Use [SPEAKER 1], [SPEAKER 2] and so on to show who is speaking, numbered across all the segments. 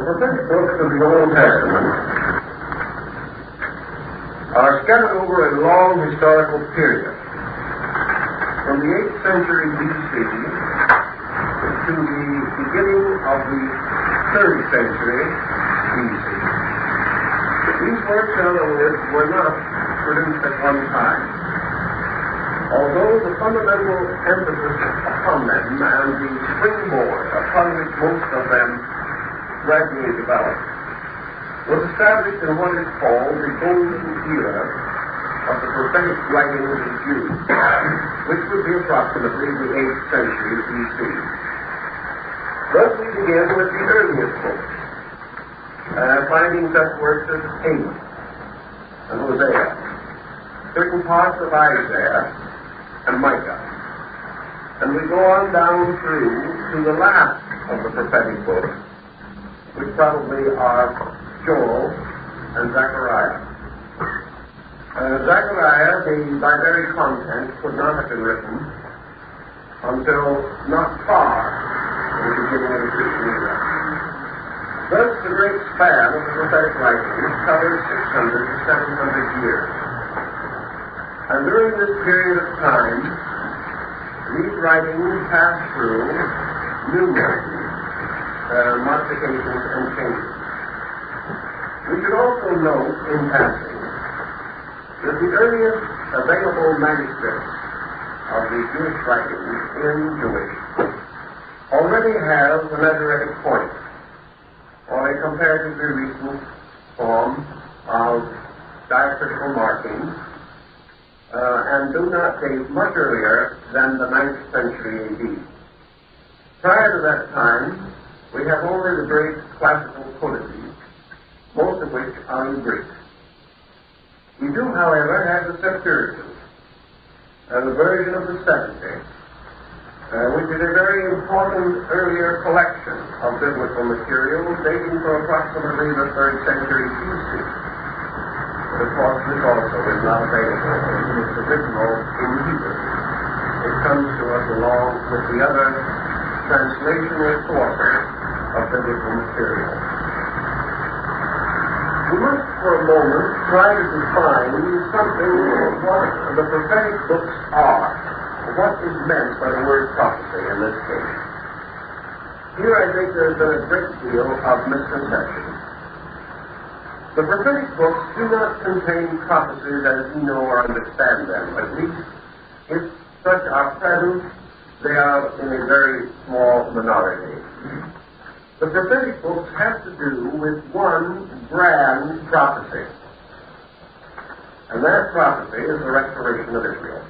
[SPEAKER 1] prophetic books of the Old Testament are scattered over a long historical period, from the 8th century B.C. to the beginning of the 3rd century B.C. These works, in other words, were not produced at one time, although the fundamental emphasis upon them and the springboard upon which most of them gradually developed was established in what is called the golden era of the prophetic writings of the Jews, which would be approximately the 8th century B.C. Thus we begin with the earliest books, finding such works as Amos and Hosea, certain parts of Isaiah and Micah. And we go on down through to the last of the prophetic books, which probably are Joel and Zechariah. Zechariah, by very content, could not have been written until not far in the beginning of the Christian era. Thus, the great span of the prophetic writings covers 600 to 700 years. And during this period of time, these writings pass through numerous modifications and changes. We should also note, in passing, that the earliest available manuscripts of the Jewish writings in Jewish already have the Masoretic point, or a comparatively recent form of diacritical markings, and do not date much earlier than the 9th century A.D. Prior to that time, we have only the great classical codices, most of which are in Greek. We do, however, have the Septuagint, the version of the 70, which is a very important earlier collection of biblical material dating from approximately the 3rd century B.C. But of course, this also is not available in its original in Hebrew. It comes to us along with the other translational sources of biblical material. We must, for a moment, try to define something of what the prophetic books are, what is meant by the word prophecy in this case. Here I think there's been a great deal of misconception. The prophetic books do not contain prophecies as we know or understand them. At least, if such are present, they are in a very small minority. The prophetic books have to do with one grand prophecy. And that prophecy is the restoration of Israel.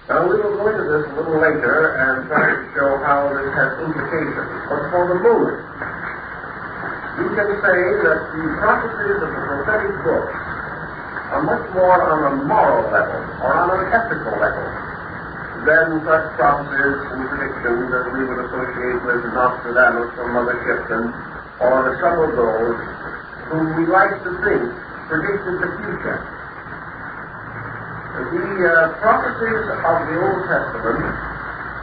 [SPEAKER 1] Now, we will go into this a little later and try to show how this has implications. But for the moment, we can say that the prophecies of the prophetic books are much more on a moral level or on an ethical level than such prophecies and predictions as we would associate with Nostradamus or Mother Shipton or some of those whom we like to think predicted the future. The prophecies of the Old Testament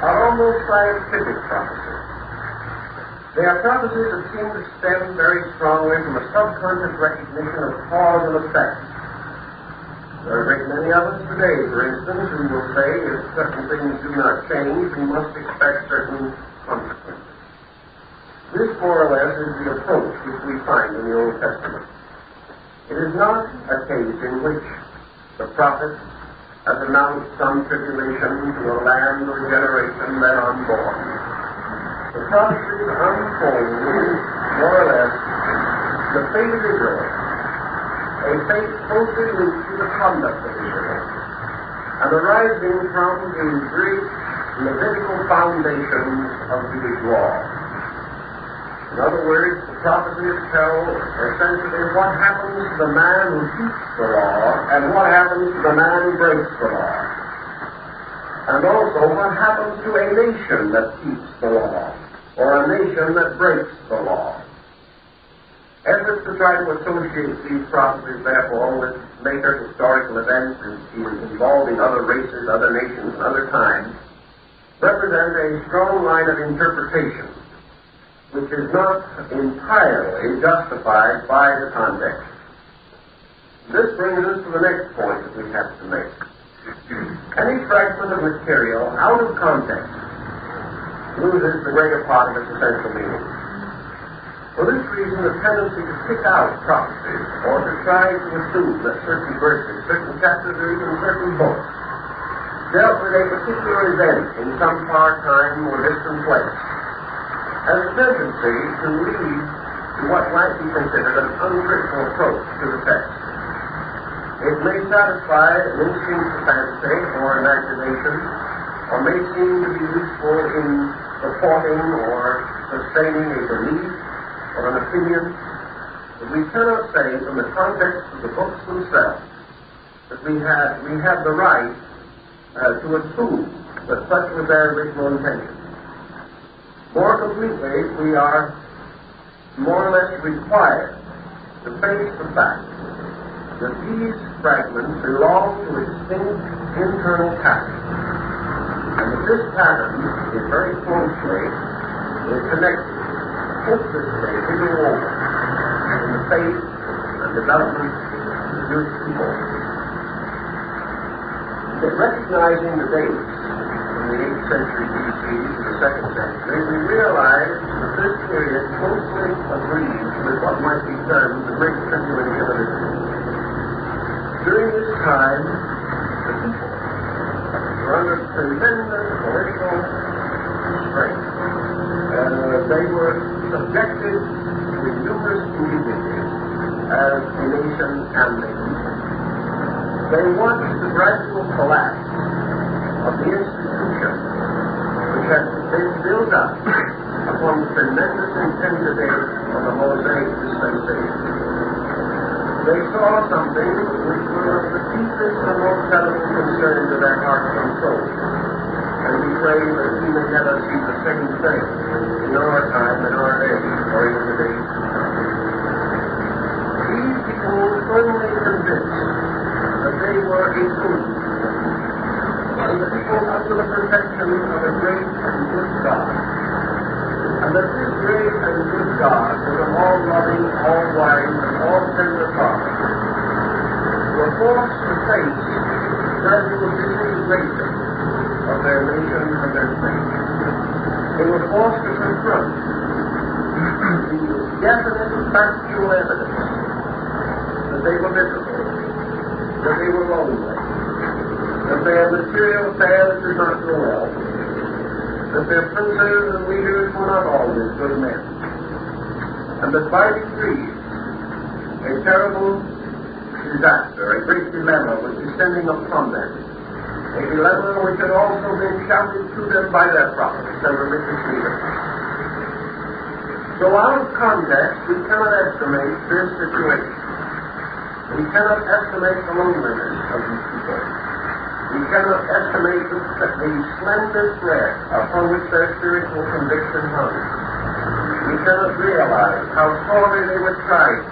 [SPEAKER 1] are almost scientific prophecies. They are prophecies that seem to stem very strongly from a subconscious recognition of cause and effect. There are a great many of us today, for instance, who will say if certain things do not change, we must expect certain consequences. This, more or less, is the approach which we find in the Old Testament. It is not a case in which the prophet has announced some tribulation to a land or generation then unborn. The prophecies unfold, more or less, the fate of Israel, a fate closely linked to the conduct of Israel, and arising from the great Levitical foundations of Jewish law. In other words, the prophecies tell essentially what happens to the man who keeps the law and what happens to the man who breaks the law. And also what happens to a nation that keeps the law or a nation that breaks the law. Efforts to try to associate these prophecies, therefore, with later historical events involving other races, other nations, and other times represent a strong line of interpretation which is not entirely justified by the context. This brings us to the next point that we have to make. Any fragment of material out of context loses the greater part of its essential meaning. For this reason, the tendency to pick out prophecies or to try to assume that certain verses, certain chapters, or even certain books dealt with a particular event in some far time or distant place has a tendency to lead to what might be considered an uncritical approach to the text. It may satisfy an instinct of fancy or imagination, or may seem to be useful in supporting or sustaining a belief or an opinion, but we cannot say from the context of the books themselves that we have the right to assume that such was their original intention. More completely, we are more or less required to face the fact that these fragments belong to a distinct internal pattern, and that this pattern is very closely connected, hopelessly interwoven in the faith and development of the Jewish people. Recognizing the dates from the 8th century B.C. to the 2nd century, we realize that this period closely agrees with what might be termed the Great Tribulation of Israel. During this time, the people were under tremendous political strength. They were subjected to numerous indignities as a nation and a people. They watched the gradual collapse of the institution which had been built up upon the tremendous intensity of the Mosaic dispensation. They saw something which was of the deepest and most terrible concern to their hearts and souls, and we pray that we may never see the same thing in our time, in our day, or in the days to come. These people were firmly convinced that they were a fool, and the people up to the perfection of a great and good God, and that this great and good God was an all-loving, all-wise, and all-tender Father, were forced to face the gradual disintegration of their nation and their faith. They were forced to confront the definite factual evidence that they were miserable, that they were lonely, that their material affairs did not go well, that their princes and leaders were not always good men, and that by degrees a terrible disaster, a great dilemma was descending upon them, a dilemma which had also been shouted to them by their prophets and religious leaders. So out of context, we cannot estimate this situation. We cannot estimate the loneliness of these people. We cannot estimate the slender thread upon which their spiritual conviction hung. We cannot realize how sorely they were tried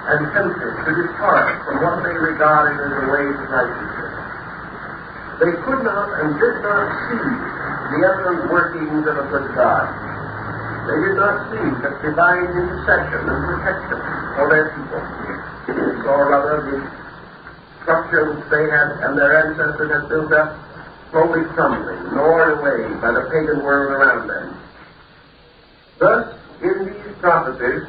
[SPEAKER 1] and tempted to depart from what they regarded as the ways of righteousness. They could not and did not see the evident workings of a good God. They did not see the divine intercession and protection for their people. They saw rather the structure which they had and their ancestors had built up slowly crumbling, gnawed away by the pagan world around them. Thus, in these prophecies,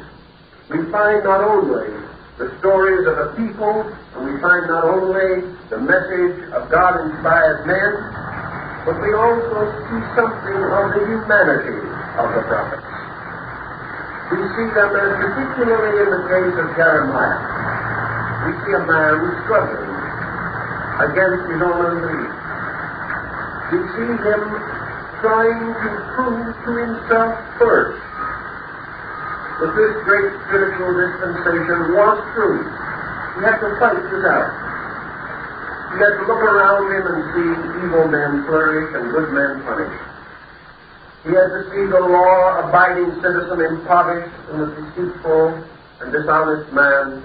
[SPEAKER 1] we find not only the stories of a people, and we find not only the message of God-inspired men, but we also see something of the humanity of the prophets. We see them as, particularly in the case of Jeremiah, we see a man struggling against his own unbelief. We see him trying to prove to himself first that this great spiritual dispensation was true. He had to fight this out. He had to look around him and see evil men flourish and good men punished. He had to see the law-abiding citizen impoverished and the deceitful and dishonest man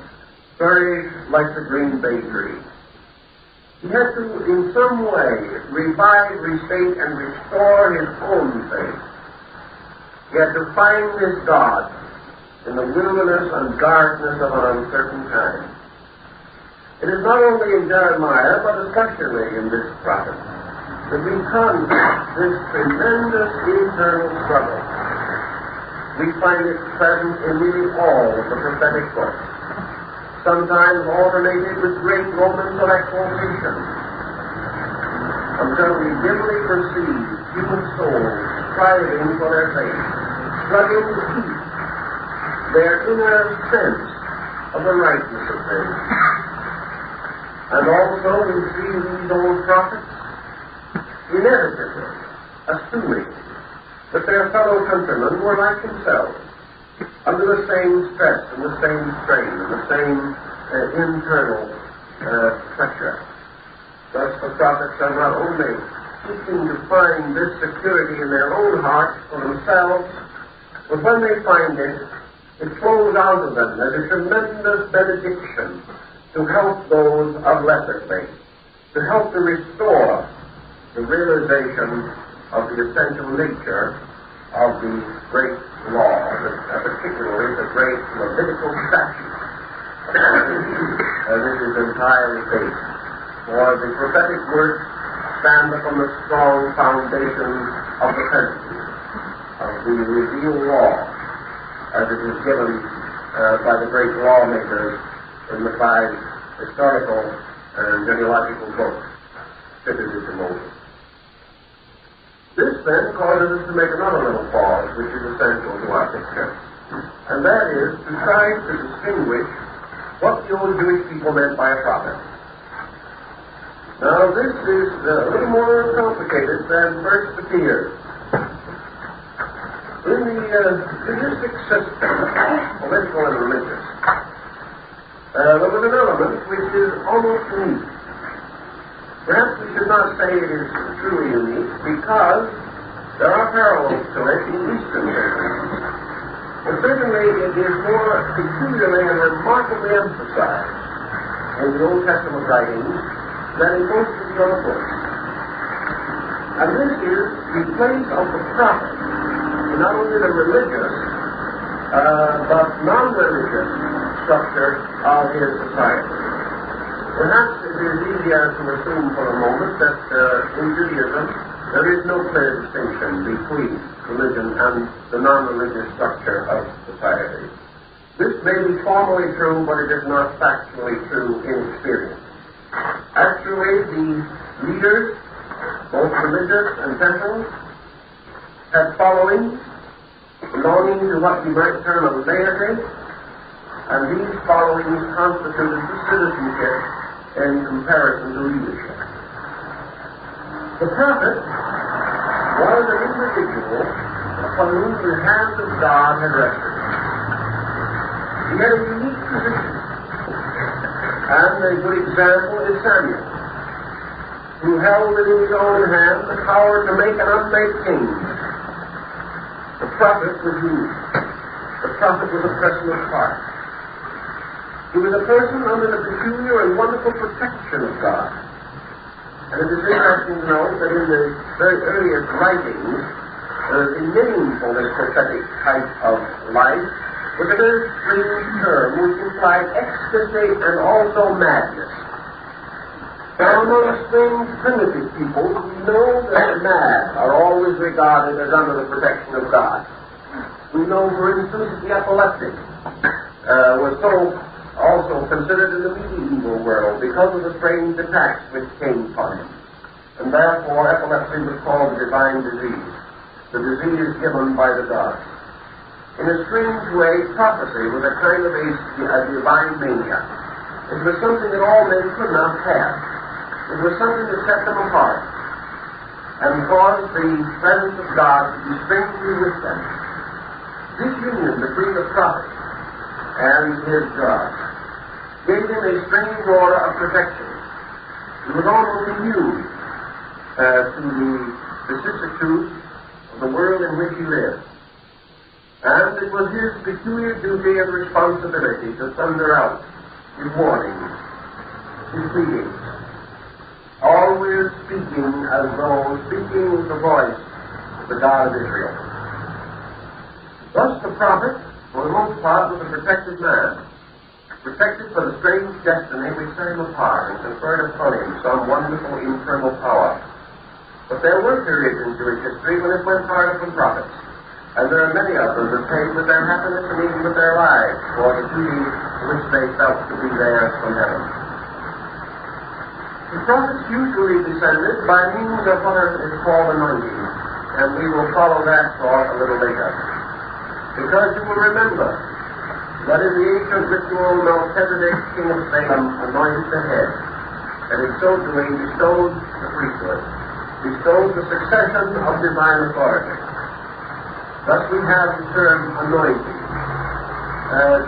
[SPEAKER 1] flourish like the green bay tree. He had to, in some way, revive, restate, and restore his own faith. Yet to find this God in the wilderness and darkness of an uncertain time. It is not only in Jeremiah, but especially in this prophet, that we contact this tremendous internal struggle. We find it present in nearly all of the prophetic books, sometimes alternated with great moments of exaltation, until we dimly perceive human souls striving for their faith, struggling to keep their inner sense of the rightness of things. And also we see these old prophets inevitably assuming that their fellow countrymen were like themselves, under the same stress and the same strain and the same internal pressure. Thus the prophets are not only seeking to find this security in their own hearts for themselves, but when they find it, it flows out of them as a tremendous benediction to help those of lesser faith, to help to restore the realization of the essential nature of the great law, particularly the great Levitical statute. This is entirely based. For the prophetic words stand upon the strong foundation of the Pentateuch, of the revealed law, as it is given by the great lawmakers in the 5 historical and genealogical books attributed to Moses. This then causes us to make another little pause, which is essential to our picture, and that is to try to distinguish what the old Jewish people meant by a prophet. Now, this is a little more complicated than first appears. In the theistic system, political and religious, there was an element which is almost unique. Perhaps we should not say it is truly unique, because there are parallels to it in Eastern traditions. But certainly it is more peculiarly and remarkably emphasized in the Old Testament writings than in most of the other books. And this is the place of the prophet in not only the religious, but non-religious structure of his society. Perhaps it is easier to assume for a moment that in Judaism there is no clear distinction between religion and the non-religious structure of society. This may be formally true, but it is not factually true in experience. Actually, the leaders, both religious and temporal, had followings belonging to what we might term a laity, and these followings constituted the citizenship in comparison to leadership. The prophet was an individual upon whom the hand of God had rested. He had a unique position, and a good example is Samuel, who held in his own hand the power to make and unmake kings. The prophet was unique. The prophet was a person of heart. He was a person under the peculiar and wonderful protection of God. And it is interesting to note that in the very earliest writings, the name for this prophetic type of life was a very strange term which implied ecstasy and also madness. Now, among strange primitive people, we know that the mad are always regarded as under the protection of God. We know, for instance, that the epileptic was so also considered in the medieval world because of the strange attacks which came upon him. And therefore epilepsy was called a divine disease, the disease given by the gods. In a strange way, prophecy was a kind of a divine mania. It was something that all men could not have. It was something that set them apart and caused the presence of God to be strangely with them. This union between the prophet and his God gave him a strange aura of protection. He was almost immune to the vicissitudes of the world in which he lived. And it was his peculiar duty and responsibility to thunder out his warnings, his pleadings, always speaking as though speaking with the voice of the God of Israel. Thus the prophet, for the most part, was a protected man, protected for the strange destiny which set him apart and conferred upon him some wonderful internal power. But there were periods in Jewish history when it went harder for prophets, and there are many of them that paid with their happiness and even with their lives for the duty which they felt to be theirs from heaven. The prophets usually descended by means of what is called anointing, and we will follow that thought a little later. Because you will remember that in the ancient ritual, Melchizedek, king of Salem, anointed the head, and in so doing bestowed the priesthood, bestowed the succession of divine authority. Thus we have the term anointing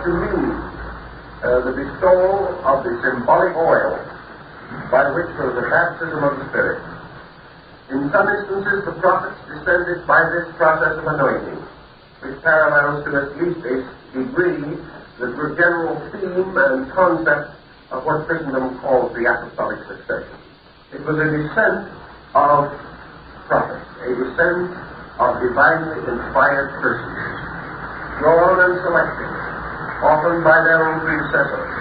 [SPEAKER 1] to mean the bestowal of the symbolic oil by which there was a baptism of the Spirit. In some instances, the prophets descended by this process of anointing, which parallels to at least a degree the general theme and concept of what Christendom calls the apostolic succession. It was a descent of prophets, a descent of divinely inspired persons, drawn and selected, often by their own predecessors,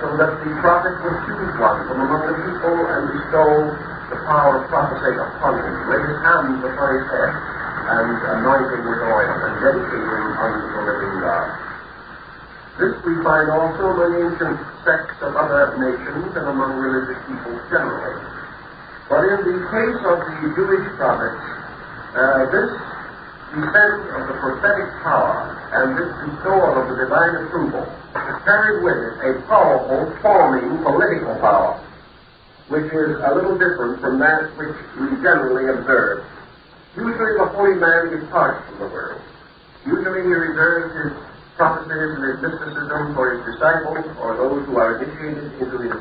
[SPEAKER 1] so that the prophet would choose one from among the people and bestow the power of prophecy upon him, lay his hands upon his head, and anoint him with oil, and dedicate him unto the living God. This we find also among ancient sects of other nations and among religious people generally. But in the case of the Jewish prophets, this descent of the prophetic power and this bestowal of the divine approval carried with it a powerful, forming political power, which is a little different from that which we generally observe. Usually the holy man departs from the world. Usually he reserves his prophecies and his mysticism for his disciples or those who are initiated into his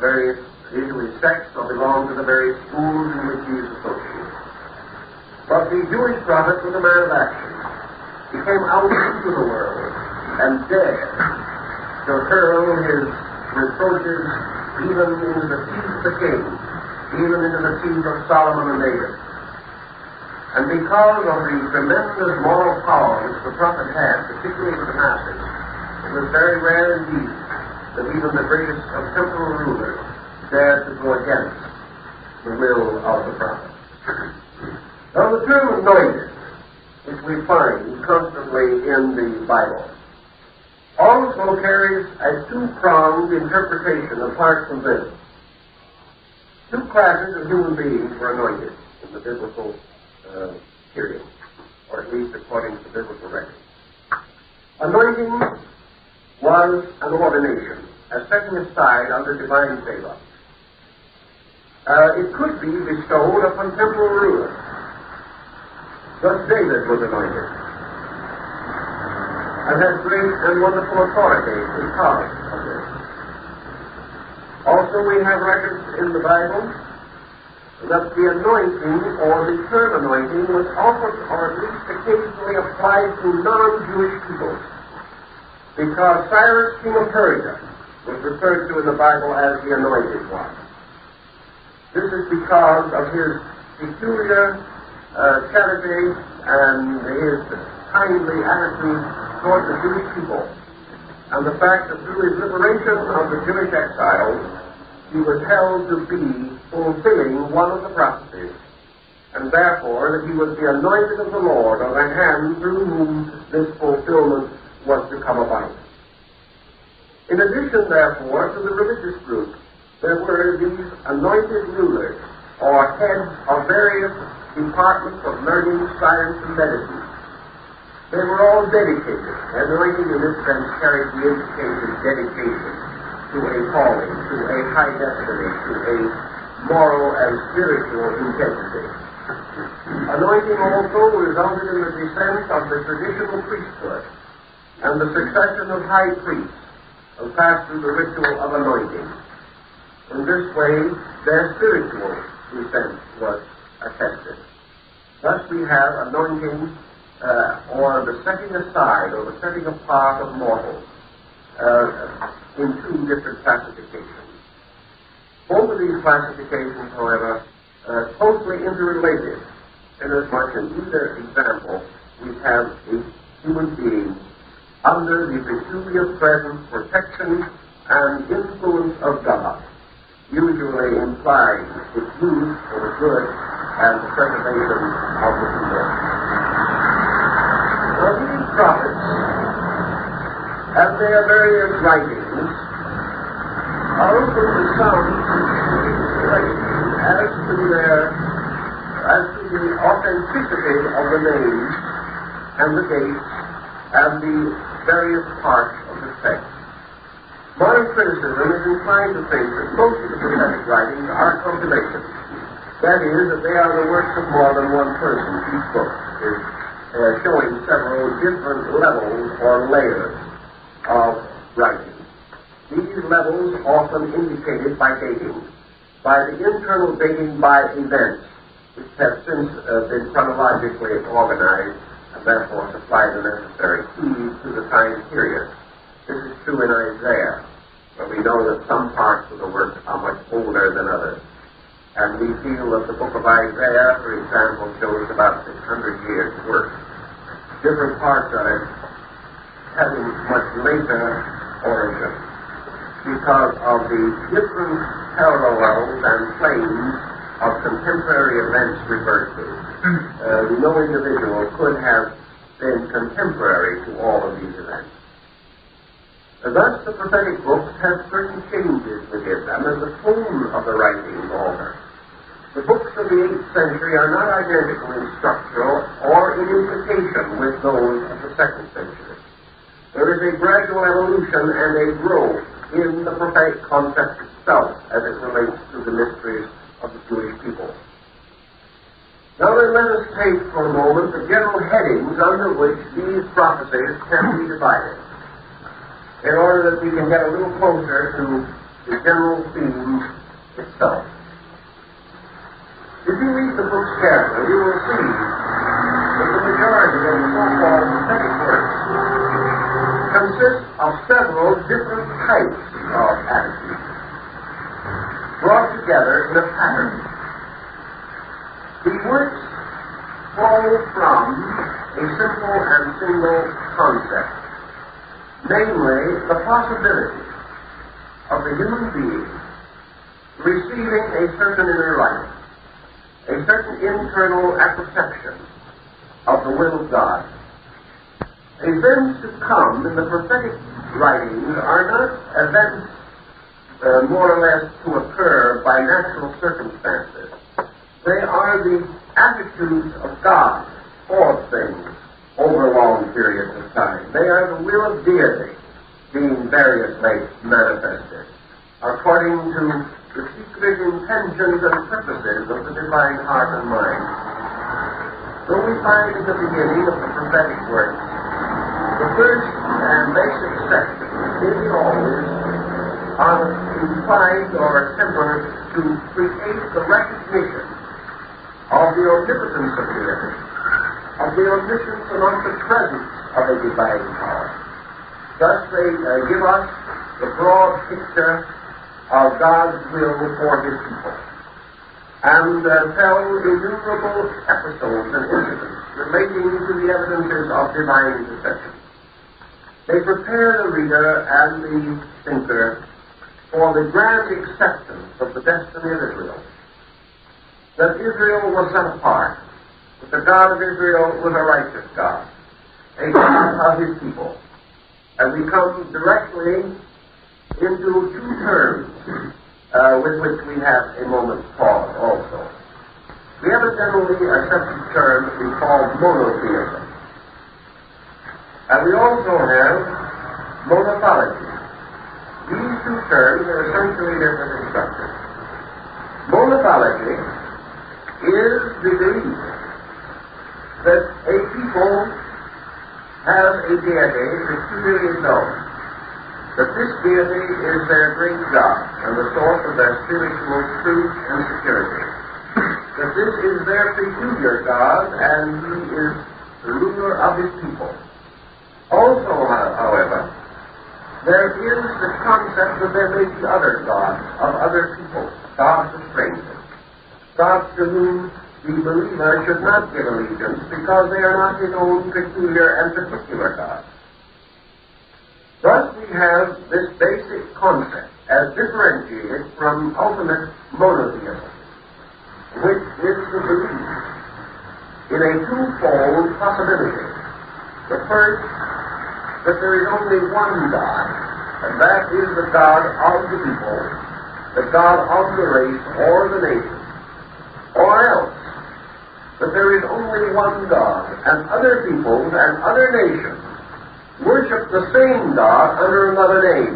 [SPEAKER 1] sects or belong to the various schools in which he is associated. But the Jewish prophet was a man of action. He came out into the world and dared to hurl his reproaches even into the teeth of the king, even into the teeth of Solomon and David. And because of the tremendous moral power which the prophet had, particularly with the masses, it was very rare indeed that even the greatest of temporal rulers dared to go against the will of the prophet. Now the term anointed, which we find constantly in the Bible, also carries a two-pronged interpretation apart from this. Two classes of human beings were anointed in the biblical period, or at least according to the biblical record. Anointing was an ordination, a setting aside under divine favor. It could be bestowed upon temporal rulers. Thus David was anointed and had great and wonderful authority because of this. Also we have records in the Bible that the anointing or the term anointing was often or at least occasionally applied to non-Jewish peoples, because Cyrus, king of Persia, was referred to in the Bible as the anointed one. This is because of his peculiar charity and his kindly attitude toward the Jewish people, and the fact that through his liberation of the Jewish exiles, he was held to be fulfilling one of the prophecies, and therefore that he was the anointed of the Lord, or the hand through whom this fulfillment was to come about. In addition, therefore, to the religious group, there were these anointed rulers, or heads of various departments of learning, science, and medicine. They were all dedicated. Anointing in this sense carried the implication of dedication to a calling, to a high destiny, to a moral and spiritual integrity. Anointing also resulted in the descent of the traditional priesthood and the succession of high priests who passed through the ritual of anointing. In this way, their spiritual descent was attested. Thus we have anointing or the setting aside or the setting apart of mortals in two different classifications. Both of these classifications, however, are closely interrelated, inasmuch in either example we have a human beings under the peculiar presence, protection, and influence of God, usually implying its use for the good and the preservation of the people. Now, these prophets and their various writings are open to some as to the authenticity of the names and the dates and the various parts of the text. Modern criticism is inclined to think that most of the prophetic writings are compilations. That is, that they are the works of more than one person. Each book is showing several different levels or layers of writing. These levels often indicated by dating, by the internal dating by events, which have since been chronologically organized and therefore supply the necessary keys to the time period. This is true in Isaiah, where we know that some parts of the work are much older than others. And we feel that the book of Isaiah, for example, shows about 600 years' work. Different parts of it having much later origin because of the different parallels and planes of contemporary events referred to. No individual could have been contemporary to all of these events. Thus, the prophetic books have certain changes within them, and the tone of the writing alters. The books of the 8th century are not identical in structure or in implication with those of the 2nd century. There is a gradual evolution and a growth in the prophetic concept itself as it relates to the mysteries of the Jewish people. Now then, let us take for a moment the general headings under which these prophecies can be divided, in order that we can get a little closer to the general theme itself. If you read the books carefully, you will see that the majority of the so-called prophetic works consist of several different types of attitudes, brought together in a pattern. The works flow from a simple and single concept, namely the possibility of the human being receiving a certain inner life, a certain internal apperception of the will of God. Events to come in the prophetic writings are not events more or less to occur by natural circumstances. They are the attitudes of God toward things over long periods of time. They are the will of deity being variously manifested according to the secret intentions and purposes of the divine heart and mind. So we find at the beginning of the prophetic work, the first and basic section nearly always are inclined or tempered to create the recognition of the omnipotence of deity, of the omniscience and omnipresence of a divine power. Thus they give us the broad picture of God's will for His people, and tell innumerable episodes and incidents relating to the evidences of divine intercession. They prepare the reader and the thinker for the grand acceptance of the destiny of Israel, that Israel was set apart, that the God of Israel was a righteous God, a God of His people. And we come directly into two terms with which we have a moment's pause also. We have a generally accepted term that we call monotheism. And we also have monothology. These two terms are essentially different in structure. Monothology is the belief that a people has a deity peculiarly known, that this deity is their great God and the source of their spiritual truth and security, that this is their peculiar God and He is the ruler of His people. Also, however, there is the concept that there may be other gods of other people, gods of strangers, gods to whom the believer should not give allegiance because they are not his own peculiar and particular God. Thus we have this basic concept as differentiated from ultimate monotheism, which is the belief in a twofold possibility. The first, that there is only one God, and that is the God of the people, the God of the race or the nation, or else that there is only one God, and other peoples and other nations worship the same God under another name.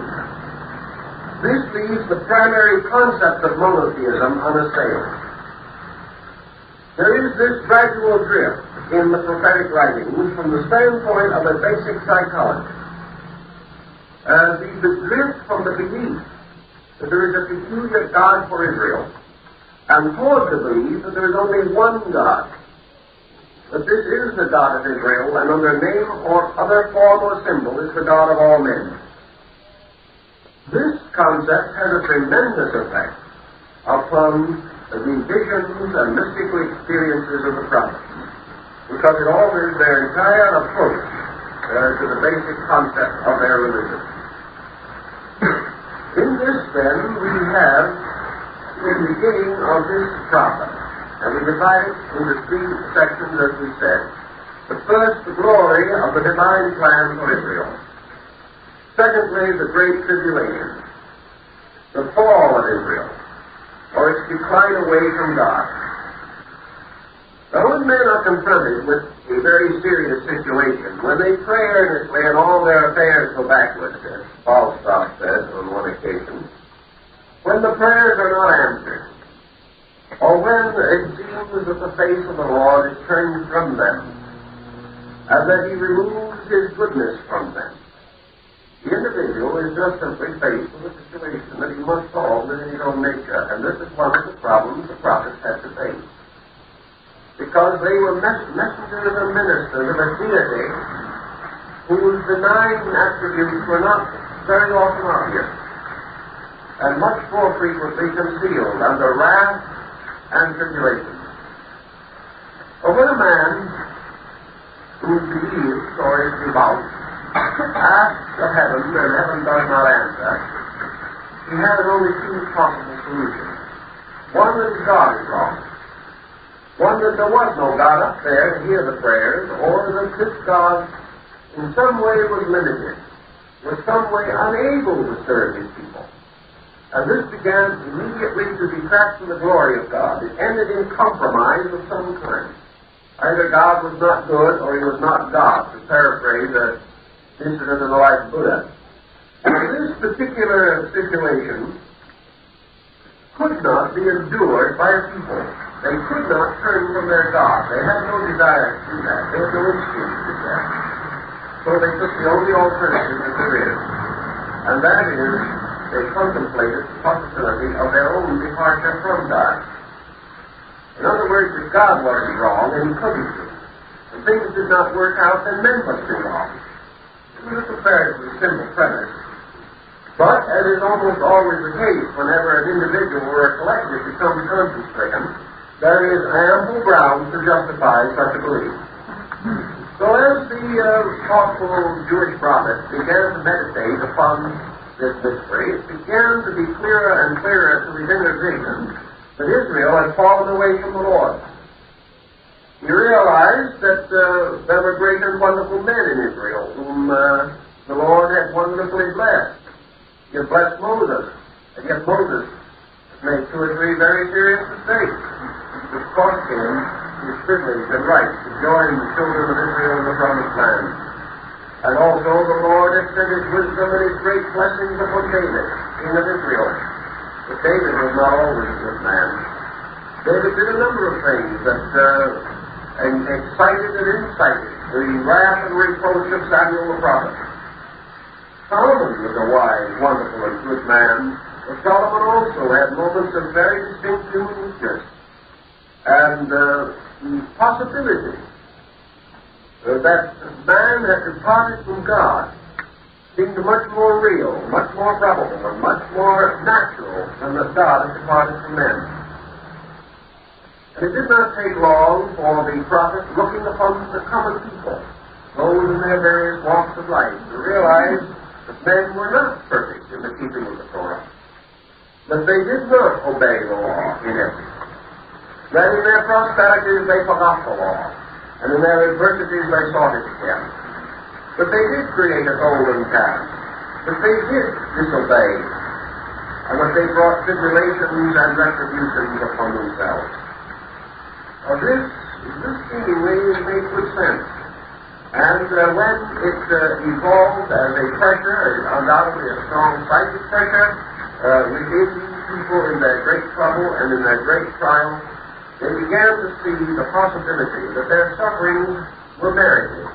[SPEAKER 1] This leaves the primary concept of monotheism unassailed. There is this gradual drift in the prophetic writings from the standpoint of a basic psychology. The drift from the belief that there is a peculiar God for Israel and toward the belief that there is only one God, that this is the God of Israel, and under name or other form or symbol is the God of all men. This concept has a tremendous effect upon the visions and mystical experiences of the prophets, because it alters their entire approach to the basic concept of their religion. In this, then, we have the beginning of this prophet. And we divide it into three sections, as we said. The first, the glory of the divine plan for Israel. Secondly, the great tribulation, the fall of Israel, or its decline away from God. Now, when men are confronted with a very serious situation, when they pray earnestly and all their affairs go backwards, as Falstaff said on one occasion, when the prayers are not answered, or when it seems that the face of the Lord is turned from them, and that He removes His goodness from them, the individual is just simply faced with a situation that he must solve within his own nature, and this is one of the problems the prophets had to face. Because they were messengers and ministers of a deity whose benign attributes were not very often obvious, and much more frequently concealed under wrath and tribulation. But when a man who believes or is devout asks of heaven and heaven does not answer, he has only two possible solutions. One, that his God is wrong. One, that there was no God up there to hear the prayers, or that this God in some way was limited, was some way unable to serve His people. And this began immediately to detract from the glory of God. It ended in compromise of some kind. Either God was not good or He was not God, to paraphrase an incident in the life of Buddha. And this particular situation could not be endured by a people. They could not turn from their God. They had no desire to do that. They had no instinct to do that. So they took the only alternative that there is, and that is they contemplated the possibility of their own departure from God. In other words, if God wasn't wrong, then He couldn't be. If things did not work out, then men must be wrong. It was a comparatively simple premise. But, as is almost always the case whenever an individual or a collective becomes conscience-stricken, there is ample ground to justify such a belief. So as the thoughtful Jewish prophet began to meditate upon this mystery, it began to be clearer and clearer to his inner vision that Israel had fallen away from the Lord. He realized that there were great and wonderful men in Israel whom the Lord had wonderfully blessed. He had blessed Moses, and yet Moses made two or three very serious mistakes, which cost him his privilege and right to join the children of Israel in the promised land. And also the Lord had sent His wisdom and His great blessings upon David, king of Israel. But David was not always a good man. David did a number of things that excited and incited the wrath and reproach of Samuel the prophet. Solomon was a wise, wonderful, and good man, but Solomon also had moments of very distinct human weakness. And the possibility that man had departed from God seemed much more real, much more probable, and much more natural than that God had departed from men. And it did not take long for the prophet, looking upon the common people, those in their various walks of life, to realize that men were not perfect in the keeping of the Torah, that they did not obey the law in everything, that in their prosperities they forgot the law, and in their adversities they sought it again, that they did create a golden calf, that they did disobey, and that they brought tribulations and retributions upon themselves. Now this seemingly made good sense. And when it evolved as a pressure, undoubtedly a strong psychic pressure, within people in their great trouble and in their great trial, they began to see the possibility that their sufferings were merited.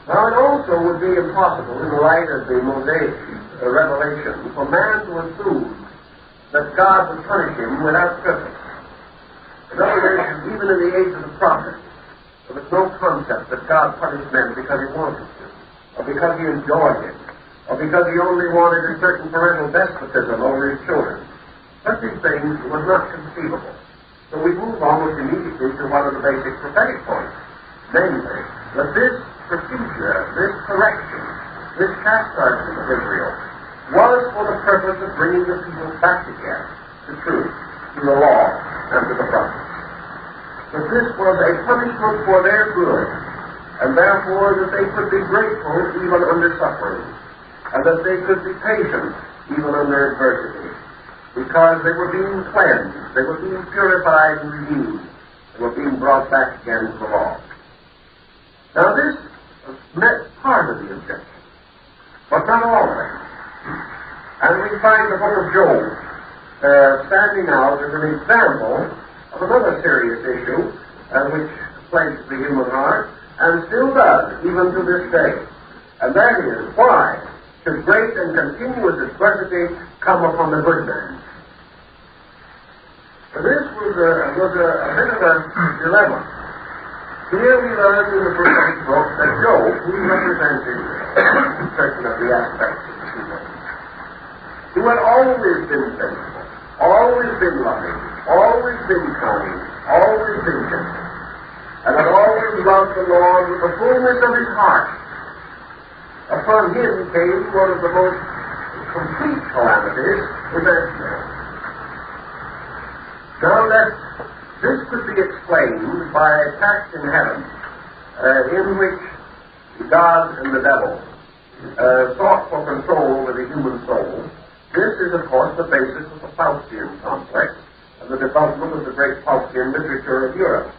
[SPEAKER 1] Now it also would be impossible, in the light of the Mosaic revelation, for man to assume that God would punish him without purpose. In other words, even in the age of the prophets, there was no concept that God punished men because he wanted to, or because he enjoyed it, or because he only wanted a certain parental despotism over his children. Such a thing was not conceivable. So we move almost immediately to one of the basic prophetic points, namely, that this procedure, this correction, this chastisement of Israel was for the purpose of bringing the people back again to truth, to the law, and to the prophets. That this was a punishment for their good, and therefore that they could be grateful even under suffering, and that they could be patient even under adversity, because they were being cleansed, they were being purified and redeemed, they were being brought back again to the law. Now this met part of the objection, but not all of it. And we find the book of Job standing out as an example of another serious issue which plagues the human heart, and still does, even to this day. And that is, why should great and continuous adversity come upon the good man? So this was a bit of a dilemma. Here we learn in the prophetic book that Job, who represents certain of the aspects of the people, who had always been faithful, always been loving, always been kind, always been gentle, and had always loved the Lord with the fullness of his heart. Upon him came one of the most complete calamities imaginable. Now that this could be explained by a pact in heaven in which God and the devil sought for control over the human soul, this is, of course, the basis of the Faustian complex and the development of the great Faustian literature of Europe.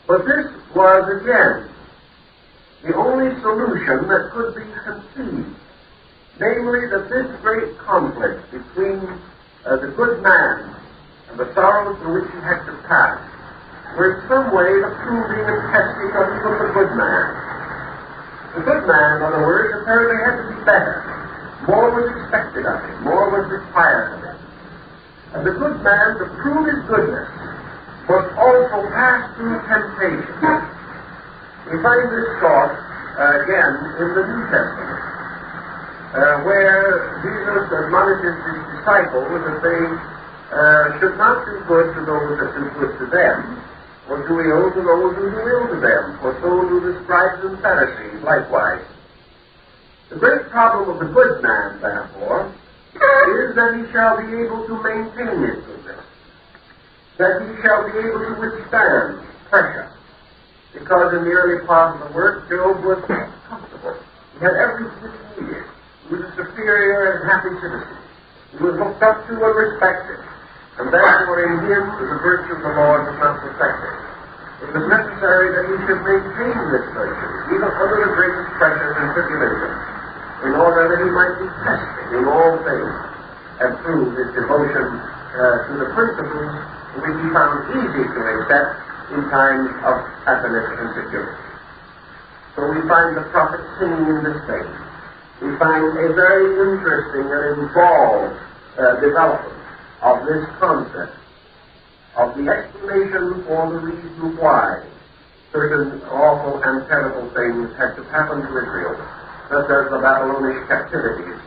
[SPEAKER 1] But this was, again, the only solution that could be conceived, namely that this great conflict between the good man and the sorrows through which he had to pass were in some way the proving and testing of even the good man. The good man, in other words, apparently had to be better. More was expected of him, more was required of him. And the good man, to prove his goodness, must also pass through temptation. We find this taught again in the New Testament, where Jesus admonishes his disciples that they should not do good to those that do good to them, or do ill to those who do ill to them, for so do the scribes and Pharisees likewise. The great problem of the good man, therefore, is that he shall be able to maintain his goodness, that he shall be able to withstand pressure. Because in the early part of the work, Job was comfortable. He had everything he needed. He was a superior and happy citizen. He was looked up to and respected. And therefore in him the virtue of the Lord was not perfected. It was necessary that he should maintain this virtue, even under the greatest pressures and tribulations, in order that he might be tested in all things and prove his devotion to the principles which he found easy to accept in times of happiness and security. So we find the prophet singing in this vein. We find a very interesting and involved development of this concept, of the explanation for the reason why certain awful and terrible things had to happen to Israel, such as the Babylonish captivities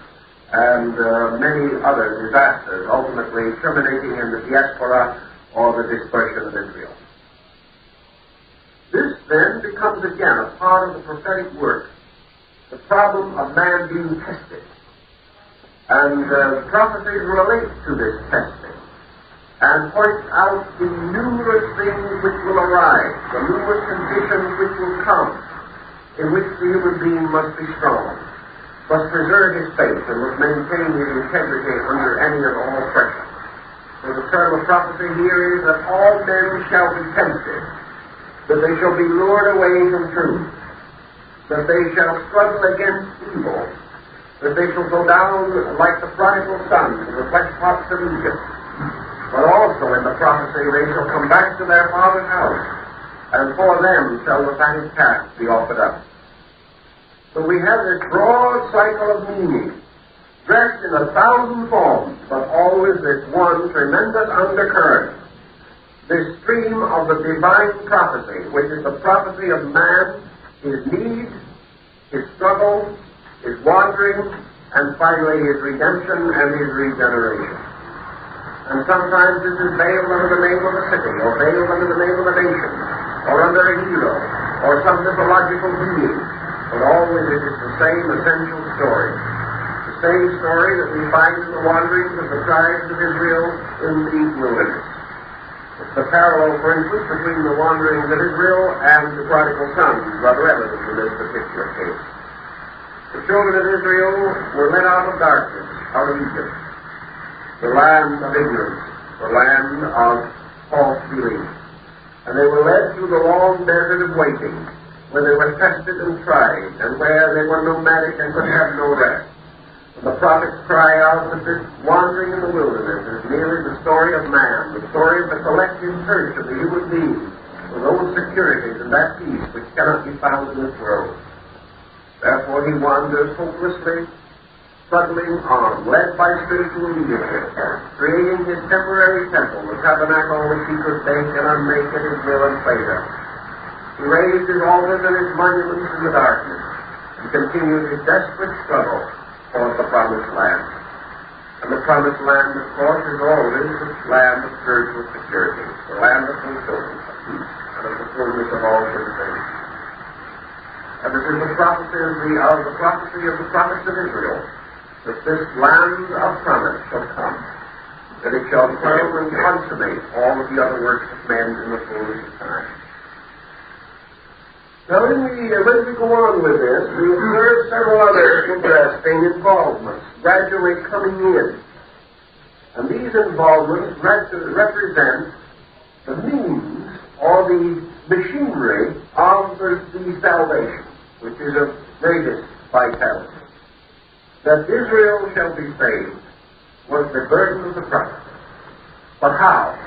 [SPEAKER 1] and many other disasters, ultimately terminating in the diaspora or the dispersion of Israel. This then becomes again a part of the prophetic work, the problem of man being tested. And prophecies relate to this testing and point out the numerous things which will arise, the numerous conditions which will come, in which the human being must be strong, must preserve his faith, and must maintain his integrity under any and all pressure. So the term of prophecy here is that all men shall be tempted, that they shall be lured away from truth, that they shall struggle against evil, that they shall go down like the prodigal son to the flesh pots of Egypt. But also in the prophecy they shall come back to their father's house, and for them shall the fatted calf be offered up. So we have this broad cycle of meaning, dressed in 1,000 forms, but always this one tremendous undercurrent, this stream of the divine prophecy, which is the prophecy of man, his need, his struggle, his wandering, and finally his redemption and his regeneration. And sometimes this is veiled under the name of a city, or veiled under the name of a nation, or under a hero, or some mythological being. But always it is the same essential story. The same story that we find in the wanderings of the tribes of Israel in the wilderness. It's the parallel, for instance, between the wanderings of Israel and the prodigal son, rather evident in this particular case. The children of Israel were led out of darkness, out of Egypt, the land of ignorance, the land of false belief. And they were led through the long desert of waiting, where they were tested and tried, and where they were nomadic and could have no rest. And the prophets cry out that this wandering in the wilderness is merely the story of man, the story of the collective church of the human being, with those securities and that peace which cannot be found in this world. Therefore he wanders hopelessly, struggling on, led by spiritual leadership, creating his temporary temple, the tabernacle which he could make and unmake at his will and pleasure. He raised his altars and his monuments in the darkness, and continued his desperate struggle towards the promised land. And the promised land, of course, is always the land of spiritual security, the land of fulfillment, of peace, and of the fullness of all good things. And this is the prophecy of the prophets of Israel, that this land of promise shall come, that it shall crown and consummate all of the other works of men in the fullness of time. Now, when we go on with this, we observe several other interesting involvements gradually coming in. And these involvements represent the means or the machinery of the salvation, which is of greatest vitality. That Israel shall be saved was the burden of the prophet. But how?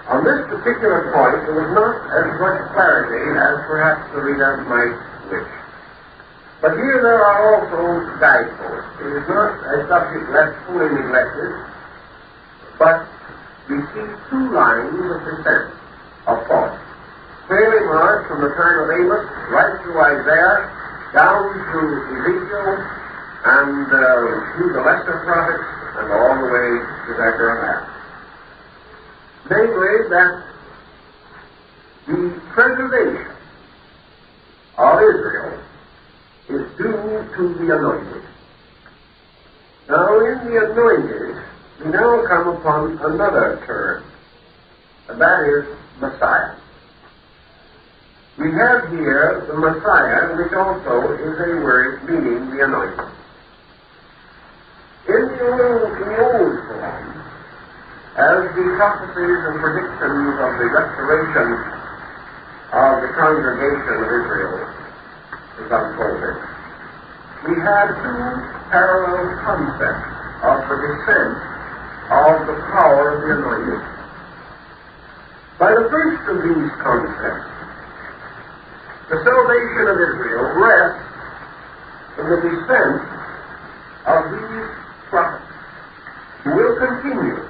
[SPEAKER 1] On this particular point, there was not as much clarity as perhaps the reader might wish. But here there are also guideposts. It is not a subject left fully neglected, but we see two lines of descent of thought, clearly marked from the time of Amos right through Isaiah, down through Ezekiel, and through the lesser prophets, and all the way to Zechariah. Namely, that the preservation of Israel is due to the anointed. Now, in the anointed, we now come upon another term, and that is Messiah. We have here the Messiah, which also is a word meaning the anointed. In the old form, as the prophecies and predictions of the restoration of the congregation of Israel is unfolded, we have two parallel concepts of the descent of the power of the anointed. By the first of these concepts, the salvation of Israel rests in the descent of these prophets, who will continue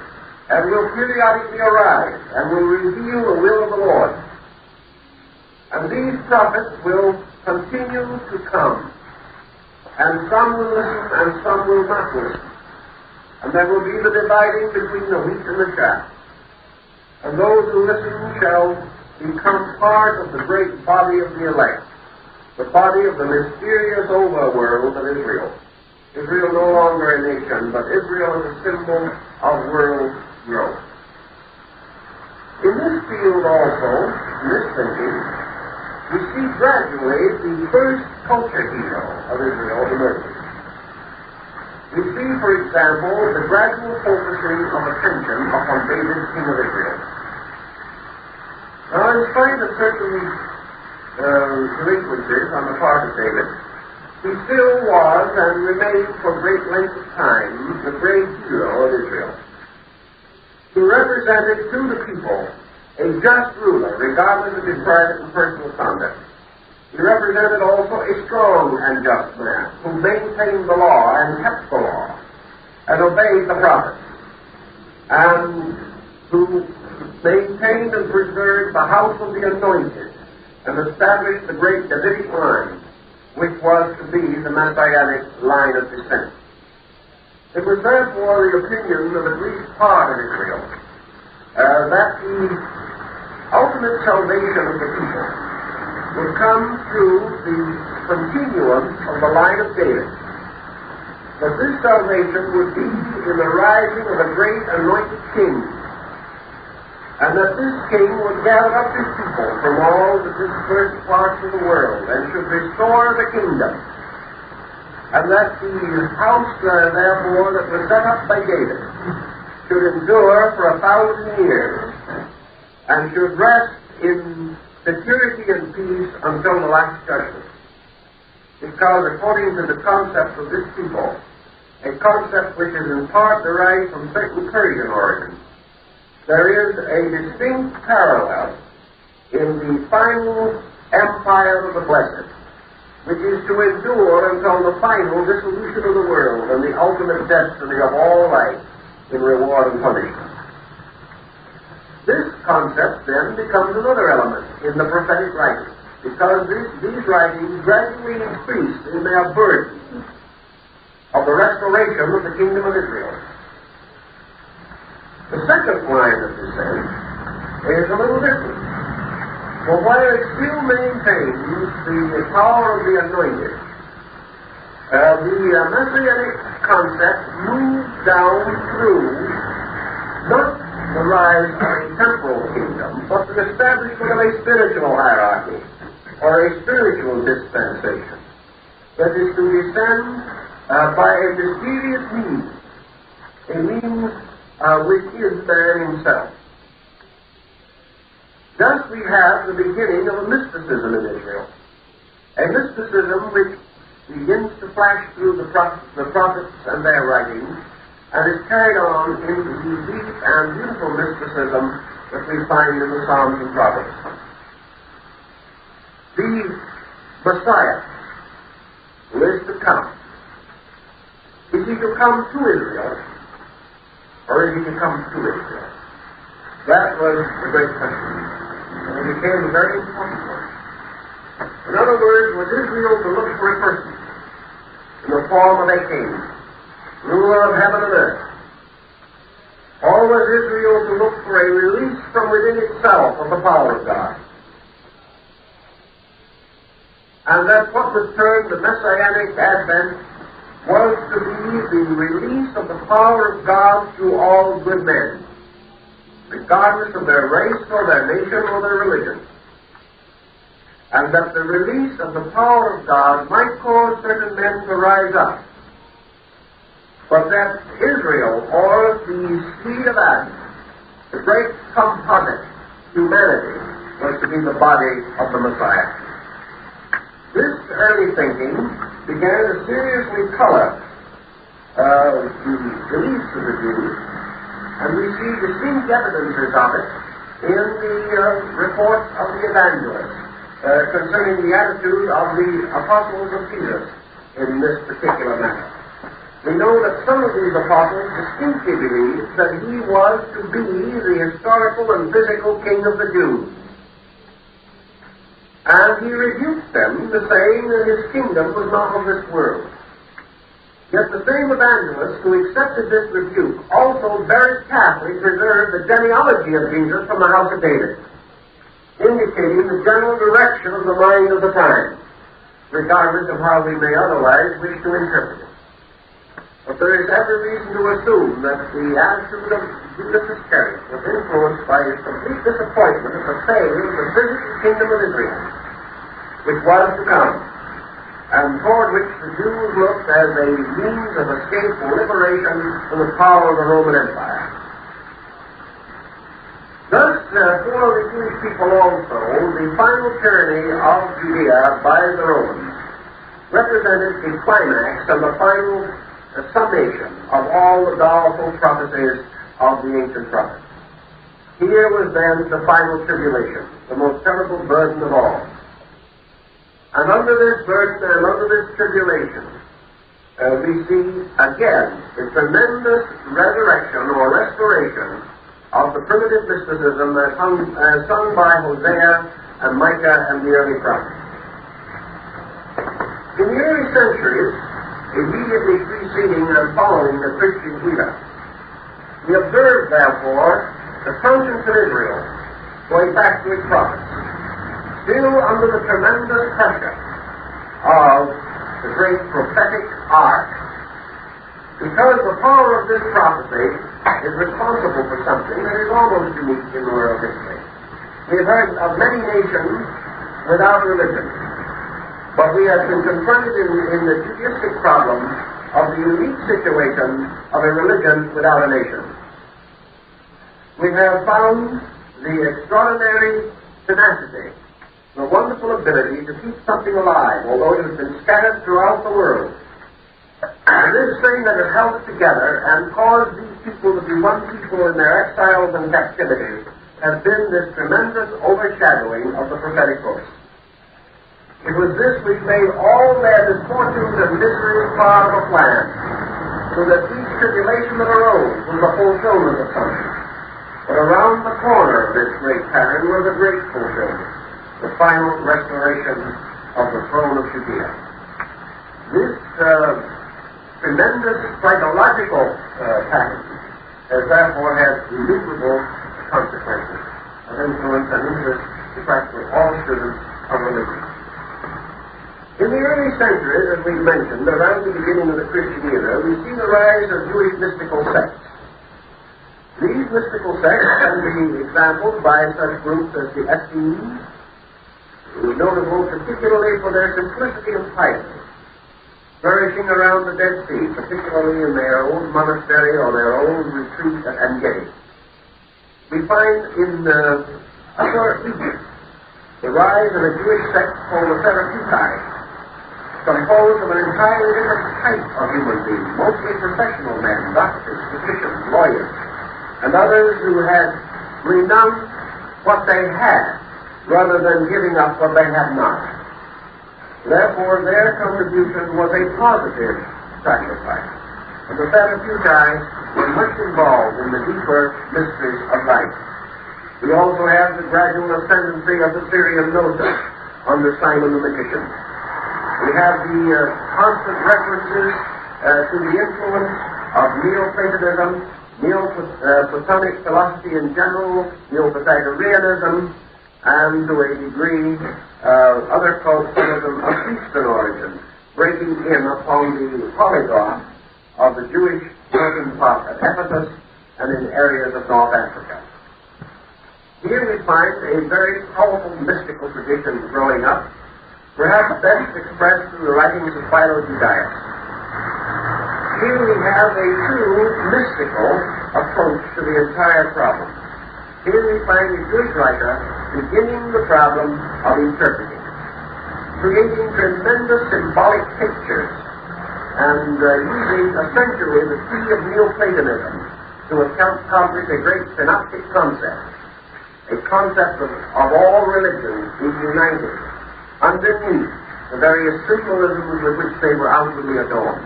[SPEAKER 1] and will periodically arise and will reveal the will of the Lord. And these prophets will continue to come, and some will listen and some will not listen. And there will be the dividing between the wheat and the chaff. and those who listen shall become part of the great body of the elect, the body of the mysterious overworld of Israel. Israel no longer a nation, but Israel is a symbol of world growth. In this field also, in this thinking, we see gradually the first culture hero of Israel emerging. We see, for example, the gradual focusing of attention upon David, king of Israel. Now, in spite of certain delinquencies on the part of David, he still was and remained for great length of time the great hero of Israel. He represented to the people a just ruler, regardless of his private and personal conduct. He represented also a strong and just man who maintained the law and kept the law and obeyed the prophets, and who maintained and preserved the house of the anointed and established the great Davidic line, which was to be the Messianic line of descent. It was therefore the opinion of at least part of Israel that the ultimate salvation of the people would come through the continuance of the line of David. That this salvation would be in the rising of a great anointed king, and that this king would gather up his people from all the dispersed parts of the world and should restore the kingdom, and that the house, therefore, that was set up by David should endure for 1,000 years and should rest in security and peace until the last judgment. Because according to the concept of this people, a concept which is in part derived from certain Persian origins, there is a distinct parallel in the final empire of the blessed, which is to endure until the final dissolution of the world and the ultimate destiny of all life in reward and punishment. This concept then becomes another element in the prophetic writings, because these writings gradually increase in their burden of the restoration of the kingdom of Israel. The second line of descent is a little different. For while it still maintains the power of the anointed, the Messianic concept moves down through not the rise of a temporal kingdom, but the establishment of a spiritual hierarchy, or a spiritual dispensation, that is to descend by a mysterious means, a means which is man himself. Thus we have the beginning of a mysticism in Israel, a mysticism which begins to flash through the prophets and their writings, and is carried on into the deep and beautiful mysticism that we find in the Psalms and Proverbs. The Messiah, who is to come, is he to come to Israel, or is he to come to Israel? That was the great question, and it became a very important one. In other words, was Israel to look for a person in the form of a king, ruler of heaven and earth? Or was Israel to look for a release from within itself of the power of God? And that what was termed the Messianic Advent was to be the release of the power of God to all good men, regardless of their race or their nation or their religion. And that the release of the power of God might cause certain men to rise up, but that Israel, or the seed of Adam, the great composite humanity, was to be the body of the Messiah. This early thinking began to seriously color the beliefs of the Jews, and we see distinct evidences of it in the reports of the evangelists concerning the attitude of the apostles of Jesus in this particular matter. We know that some of these apostles distinctly believed that he was to be the historical and physical king of the Jews. And he rebuked them, saying that his kingdom was not of this world. Yet the same evangelists who accepted this rebuke also very carefully preserved the genealogy of Jesus from the house of David, indicating the general direction of the mind of the time, regardless of how we may otherwise wish to interpret it. But there is every reason to assume that the attitude of Judas Iscariot was influenced by his complete disappointment at the failure of the physical kingdom of Israel, which was to come, and toward which the Jews looked as a means of escape or liberation from the power of the Roman Empire. Thus, for the Jewish people also, the final tyranny of Judea by the Romans represented the climax and the final summation of all the powerful prophecies of the ancient prophets. Here was then the final tribulation, the most terrible burden of all. And under this burden and under this tribulation, we see again the tremendous resurrection or restoration of the primitive mysticism as sung by Hosea and Micah and the early prophets. In the early centuries, immediately preceding and following the Christian era, we observe, therefore, the conscience of Israel, going back to its prophets, still under the tremendous pressure of the great prophetic arc, because the power of this prophecy is responsible for something that is almost unique in world history. We have heard of many nations without religion, but we have been confronted in the Judaistic problem of the unique situation of a religion without a nation. We have found the extraordinary tenacity, the wonderful ability to keep something alive, although it has been scattered throughout the world. And this thing that has held it together and caused these people to be one people in their exiles and captivities has been this tremendous overshadowing of the prophetic books. It was this which made all their misfortunes and miseries part of a plan, so that each tribulation that arose was the fulfillment of something. But around the corner of this great pattern was a great fulfillment, the final restoration of the throne of Judea. This tremendous psychological pattern has therefore had innumerable consequences of influence and interest to practically all students of religion. In the early centuries, as we mentioned, around the beginning of the Christian era, we see the rise of Jewish mystical sects. These mystical sects can be exampled by such groups as the Essenes, who are notable particularly for their simplicity and piety, flourishing around the Dead Sea, particularly in their old monastery or their old retreat at En-Gedi. We find in Upper Egypt the rise of a Jewish sect called the Seraphim, composed of an entirely different type of human beings, mostly professional men, doctors, physicians, lawyers, and others who had renounced what they had rather than giving up what they had not. Therefore, their contribution was a positive sacrifice. And the Sadducees were much involved in the deeper mysteries of life. We also have the gradual ascendancy of the Syrian Gnosis under Simon the magician. We have the constant references to the influence of Neoplatonism, Neoplatonic philosophy in general, Neo-Pythagoreanism, and to a degree other cultism of Eastern origin, breaking in upon the polyglot of the Jewish melting pot at Ephesus and in areas of North Africa. Here we find a very powerful mystical tradition growing up, perhaps best expressed through the writings of Philo-Judaeus. Here we have a true mystical approach to the entire problem. Here we find the Jewish writer beginning the problem of interpreting, creating tremendous symbolic pictures, and using essentially the key of Neoplatonism to accomplish a great synoptic concept, a concept of all religions being united underneath the various symbolisms with which they were outwardly adorned.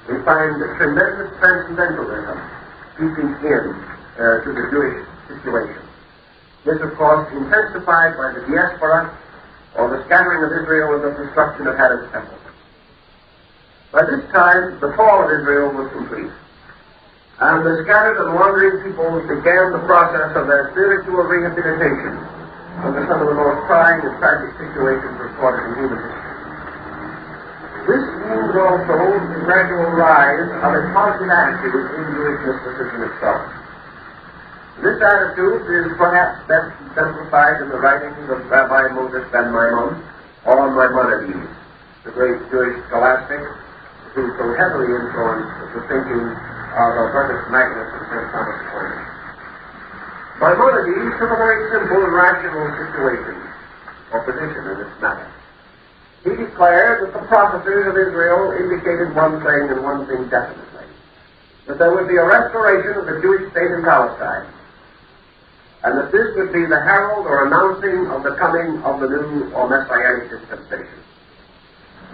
[SPEAKER 1] We find a tremendous transcendentalism creeping in to the Jewish situation. This, of course, intensified by the diaspora, or the scattering of Israel and the destruction of Herod's temple. By this time, the fall of Israel was complete, and the scattered and wandering peoples began the process of their spiritual rehabilitation under some of the most trying and tragic situations recorded in human history. This means also the gradual rise of a positive attitude in Jewish mysticism itself. This attitude is perhaps best exemplified in the writings of Rabbi Moses ben Maimon, or Maimonides, the great Jewish scholastic who so heavily influenced the thinking of Albertus Magnus and St. Thomas Aquinas. Maimonides took a very simple and rational situation or position in this matter. He declared that the prophecies of Israel indicated one thing and one thing definitely, that there would be a restoration of the Jewish state in Palestine, and that this would be the herald or announcing of the coming of the new or messianic dispensation.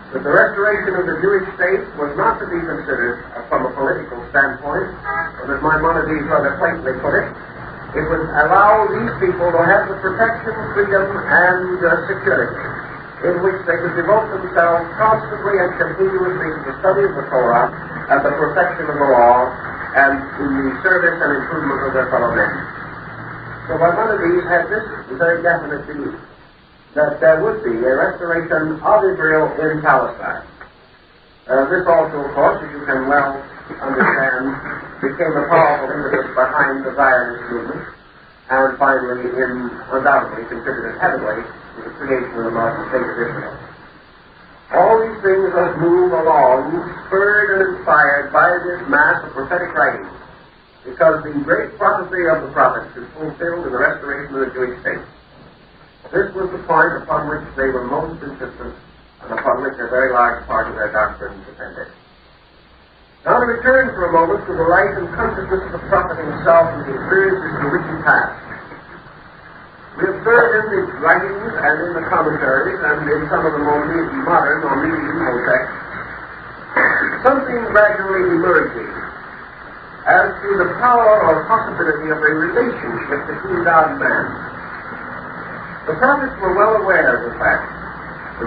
[SPEAKER 1] That the restoration of the Jewish state was not to be considered from a political standpoint, or as Maimonides rather quaintly put it, it would allow these people to have the protection, freedom, and security in which they could devote themselves constantly and continuously to the study of the Torah and the perfection of the law and in the service and improvement of their fellow men. So Maimonides had this very definite belief, that there would be a restoration of Israel in Palestine. This also, of course, as you can well understand, became a powerful impetus behind the Zionist movement, and finally, undoubtedly, contributed heavily to the creation of the modern state of Israel. All these things must move along, spurred and inspired by this mass of prophetic writings, because the great prophecy of the prophets is fulfilled in the restoration of the Jewish state. This was the point upon which they were most insistent, and upon which a very large part of their doctrine depended. Now to return for a moment to the life and consciousness of the prophet himself and the experiences in which he passed. We observe in the writings and in the commentaries and in some of the more modern or medieval texts something gradually emerging as to the power or possibility of a relationship between God and man. The prophets were well aware of the fact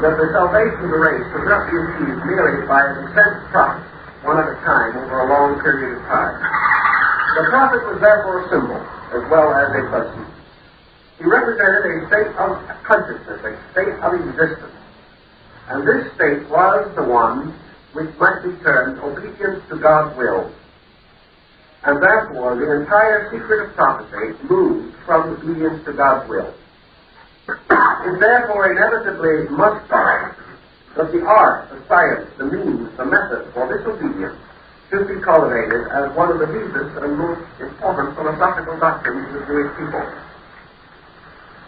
[SPEAKER 1] that the salvation of the race could not be achieved merely by a sent prophet, one at a time, over a long period of time. The prophet was therefore a symbol, as well as a person. He represented a state of consciousness, a state of existence. And this state was the one which might be termed obedience to God's will. And therefore, the entire secret of prophecy moved from obedience to God's will. It therefore inevitably must follow that the art, the science, the means, the method for this obedience should be cultivated as one of the deepest and most important philosophical doctrines of the Jewish people.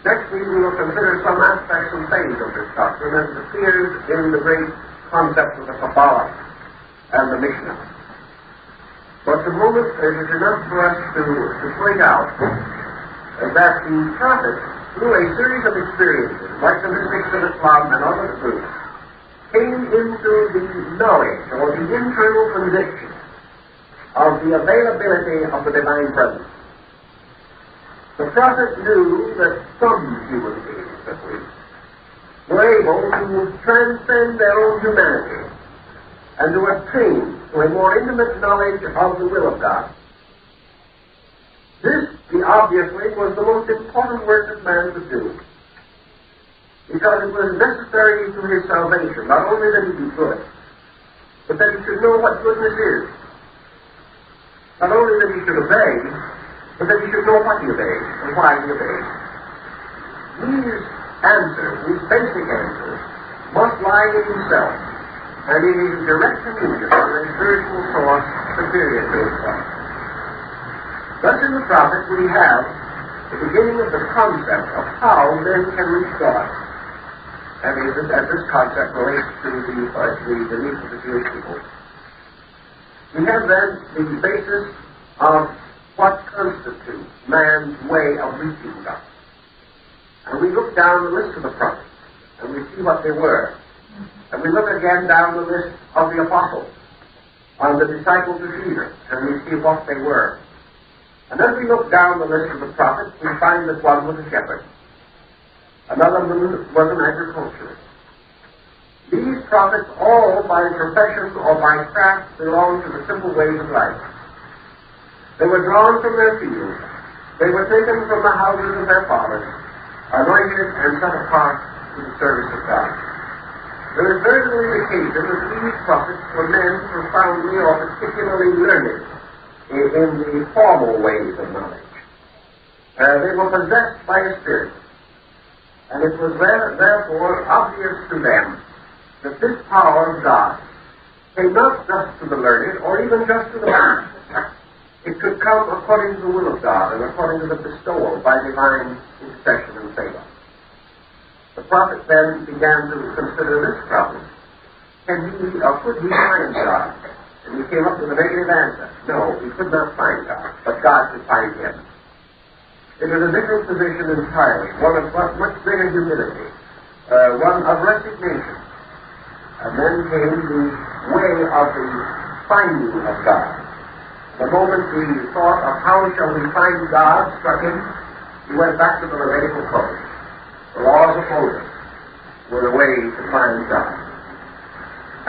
[SPEAKER 1] Next week we will consider some aspects and phase of this doctrine as it appears in the great concepts of the Kabbalah and the Mishnah. But the moment it is enough for us to point out that the prophet, through a series of experiences, like the mystics of Islam and other groups, came into the knowledge or the internal conviction of the availability of the divine presence. The prophet knew that some human beings, at least, were able to transcend their own humanity and to attain to a more intimate knowledge of the will of God. This, obviously, was the most important work that man could do, because it was necessary to his salvation, not only that he be good, but that he should know what goodness is. Not only that he should obey, but that he should know what he obeys and why he obeys. These answers, these basic answers, must lie in himself, and in his direct communion with a spiritual source superior to himself. Thus in the prophet we have the beginning of the concept of how men can reach God. And this concept relates to the needs of the Jewish people. We have then the basis of what constitutes man's way of reaching God. And we look down the list of the prophets, and we see what they were. And we look again down the list of the apostles, on the disciples of Jesus, and we see what they were. And as we look down the list of the prophets, we find that one was a shepherd. Another was an agriculturist. These prophets all by profession or by craft belonged to the simple ways of life. They were drawn from their fields. They were taken from the houses of their fathers, anointed and set apart to the service of God. There is very little indication that these prophets were men profoundly or particularly learned in the formal ways of knowledge. They were possessed by a spirit, and it was therefore obvious to them that this power of God came not just to the learned or even just to the wise. It could come according to the will of God and according to the bestowal by divine intercession and favor. The prophet then began to consider this problem. Can he or could he find God? And he came up with a negative answer. No, he could not find God, but God could find him. It was a different position entirely, one of much greater humility, one of resignation. And then came the way of the finding of God. The moment the thought of how shall we find God struck him, he went back to the Levitical code. The laws of Moses were the way to find God.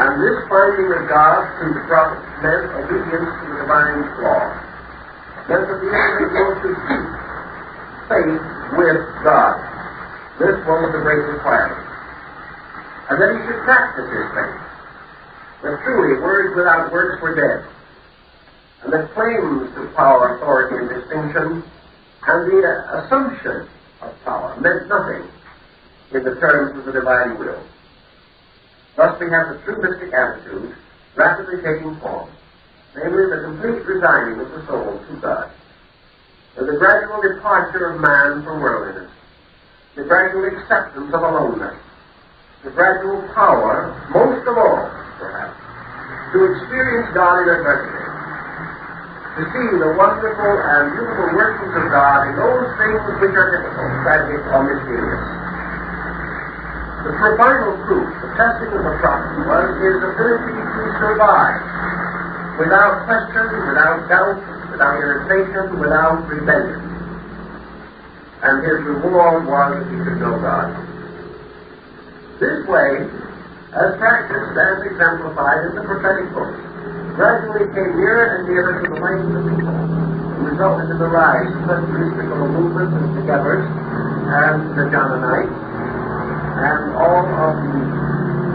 [SPEAKER 1] And this finding of God through the prophets meant obedience to the divine law. Meant that the individual should keep faith with God. This was the great requirement. And then he should practice his faith. That truly words without works were dead. And that claims to power, authority, and distinction, and the assumption of power meant nothing in the terms of the divine will. Thus we have the true mystic attitude rapidly taking form, namely the complete resigning of the soul to God, and the gradual departure of man from worldliness, the gradual acceptance of aloneness, the gradual power, most of all, perhaps, to experience God in adversity, to see the wonderful and beautiful workings of God in those things which are difficult, tragic, or mysterious. The final proof, the testing of the prophet, was his ability to survive without question, without doubt, without irritation, without rebellion. And his reward was that he could know God. This way, as practiced and exemplified in the prophetic books, gradually came nearer and nearer to the minds of the people, and resulted in the rise of such mystical movements as the Gebers and the Johnanites, and all of the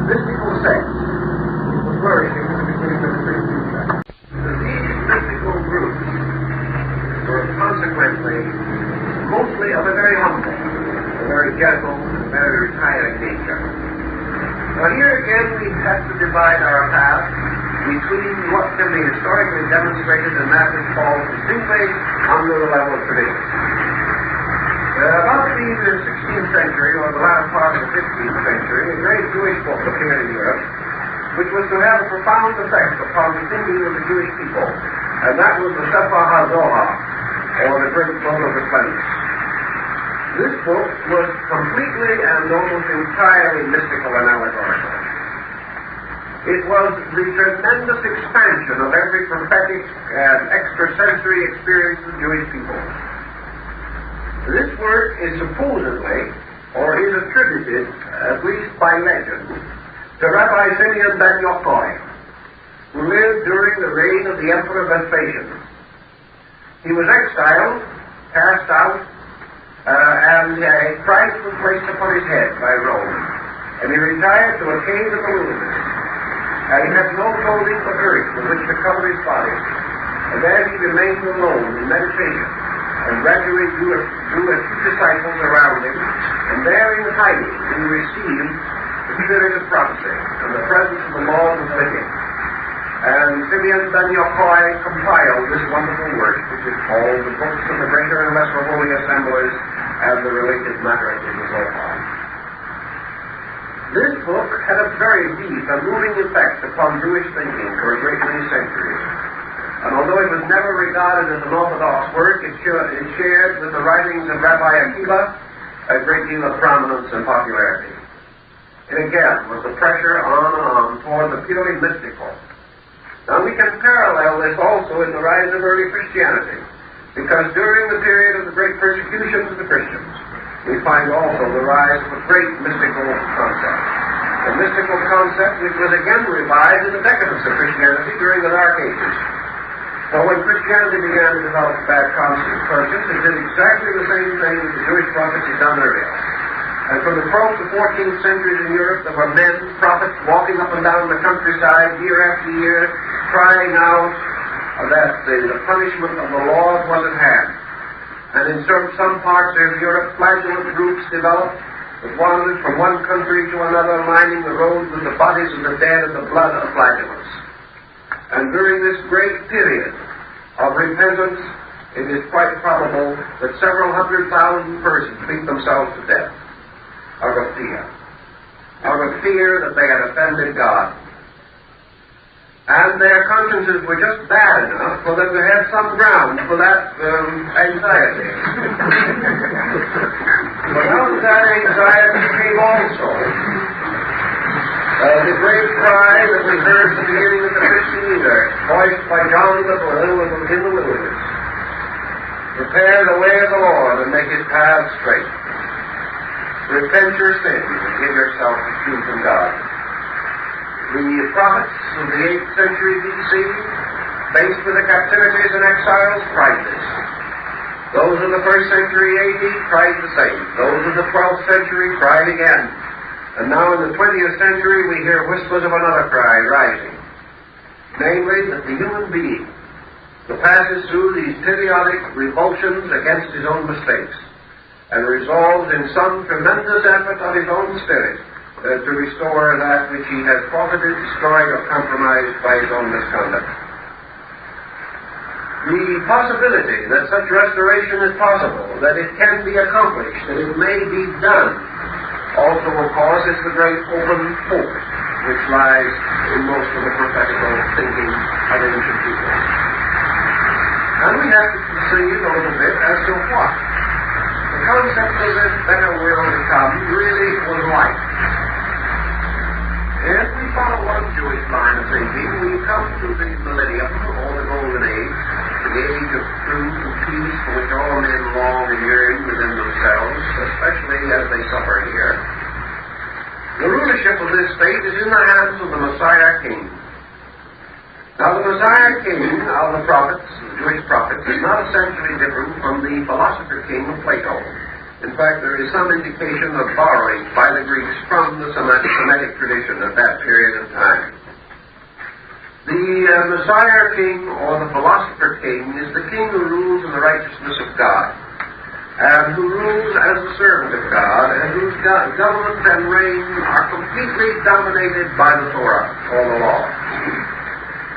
[SPEAKER 1] mystical sects which were flourishing in the beginning of the Christian church. These mystical groups were consequently mostly of a very humble, a very gentle, and very retiring nature. Now here again we have to divide our path between what can be historically demonstrated and that which falls distinctly under the level of tradition. About the 16th century, or the latter part of the 15th century, a great Jewish book appeared in Europe, which was to have a profound effect upon the thinking of the Jewish people, and that was the Sefer HaZohar, or the Great Book of Resplendence. This book was completely and almost entirely mystical and allegorical. It was the tremendous expansion of every prophetic and extrasensory experience of the Jewish people. This work is supposedly, or is attributed, at least by legend, to Rabbi Simeon ben Yochai, who lived during the reign of the Emperor Vespasian. He was exiled, cast out, and a price was placed upon his head by Rome, and he retired to a cave in the wilderness. And he had no clothing but earth with which to cover his body, and there he remained alone in meditation, and gradually drew a few disciples around him, and there in hiding he received the spirit of prophecy and the presence of the Lord was with him. And Simeon ben Yochai compiled this wonderful work, which is called the Books of the Greater and Lesser Holy Assemblies and the Related Matters of the Zohar. This book had a very deep and moving effect upon Jewish thinking for a great many centuries. And although it was never regarded as an orthodox work, it shared with the writings of Rabbi Akiva a great deal of prominence and popularity. It again was the pressure on and on toward the purely mystical. Now we can parallel this also in the rise of early Christianity, because during the period of the great persecutions of the Christians, we find also the rise of a great mystical concept. a mystical concept which was again revived in the decadence of Christianity during the Dark Ages. So when Christianity began to develop bad conscience, it did exactly the same thing that the Jewish prophets had done earlier. And from the 12th to 14th centuries in Europe, there were men, prophets, walking up and down the countryside year after year, crying out that the punishment of the Lord was at hand. And in some parts of Europe, flagellant groups developed that wandered from one country to another, lining the roads with the bodies of the dead and the blood of flagellants. And during this great period of repentance, it is quite probable that several 100,000 persons beat themselves to death out of fear that they had offended God. And their consciences were just bad enough for them to have some ground for that anxiety. But out of that anxiety came also the great cry that we heard at the beginning of the Christian year, voiced by John the Boy in the wilderness. Prepare the way of the Lord and make his path straight. Repent your sins and give yourself to truth and God. The prophets of the 8th century B.C., faced with the captivities and exiles, cried this. Those of the 1st century A.D. cried the same. Those of the 12th century cried again. And now in the 20th century we hear whispers of another cry rising. Namely, that the human being who passes through these periodic revulsions against his own mistakes and resolves in some tremendous effort of his own spirit to restore that which he has forfeited, destroyed, or compromised by his own misconduct. The possibility that such restoration is possible, that it can be accomplished, that it may be done, also, of course, is the great open hope which lies in most of the prophetical thinking of ancient people. And we have to proceed a little bit as to what the concept of this better world to come really was like. If we follow one Jewish line of thinking, we come to the millennium, or the golden age, the age of truth and peace for which all men long and yearn within themselves, especially as they suffer here. The rulership of this state is in the hands of the Messiah King. Now, the Messiah King of the prophets, the Jewish prophets, is not essentially different from the philosopher king of Plato. In fact, there is some indication of borrowing by the Greeks from the Semitic tradition at that period of time. The Messiah King, or the philosopher king, is the king who rules in the righteousness of God, and who rules as the servant of God, and whose government and reign are completely dominated by the Torah, or the law.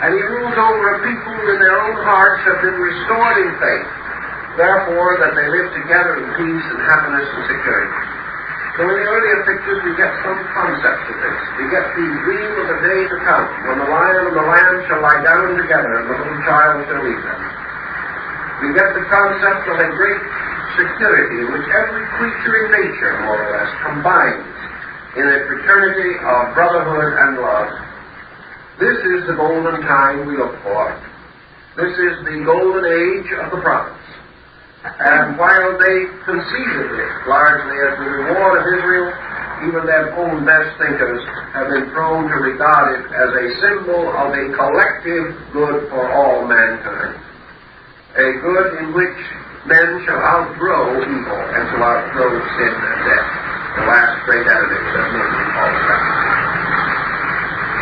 [SPEAKER 1] And he rules over a people who in their own hearts have been restored in faith, therefore that they live together in peace and happiness and security. So in the earlier pictures we get some concept of this. We get the dream of the day to come, when the lion and the lamb shall lie down together and the little child shall lead them. We get the concept of a great security in which every creature in nature, more or less, combines in a fraternity of brotherhood and love. This is the golden time we look for. This is the golden age of the prophets. And while they conceived it largely as the reward of Israel, even their own best thinkers have been prone to regard it as a symbol of a collective good for all mankind. A good in which men shall outgrow evil and shall outgrow sin and death, the last great enemies that men will call us.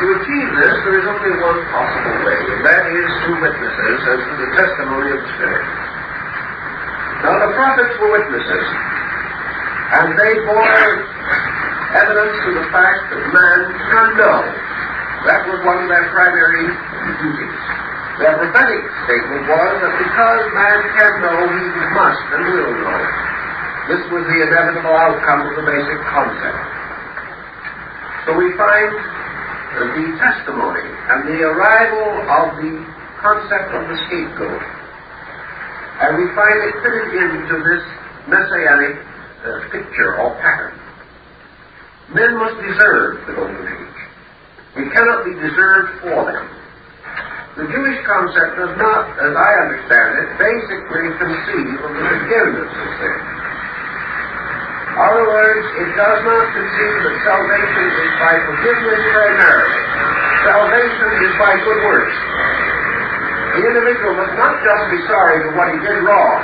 [SPEAKER 1] To achieve this, there is only one possible way, and that is through witnesses and through the testimony of the Spirit. Now, the prophets were witnesses, and they bore evidence to the fact that man can know. That was one of their primary duties. Their prophetic statement was that because man can know, he must and will know. This was the inevitable outcome of the basic concept. So we find the testimony and the arrival of the concept of the scapegoat. And we find it fitted into this messianic picture or pattern. Men must deserve the golden age. We cannot be deserved for them. The Jewish concept does not, as I understand it, basically conceive of the forgiveness of sin. Other words, it does not conceive that salvation is by forgiveness primarily. Salvation is by good works. The individual must not just be sorry for what he did wrong.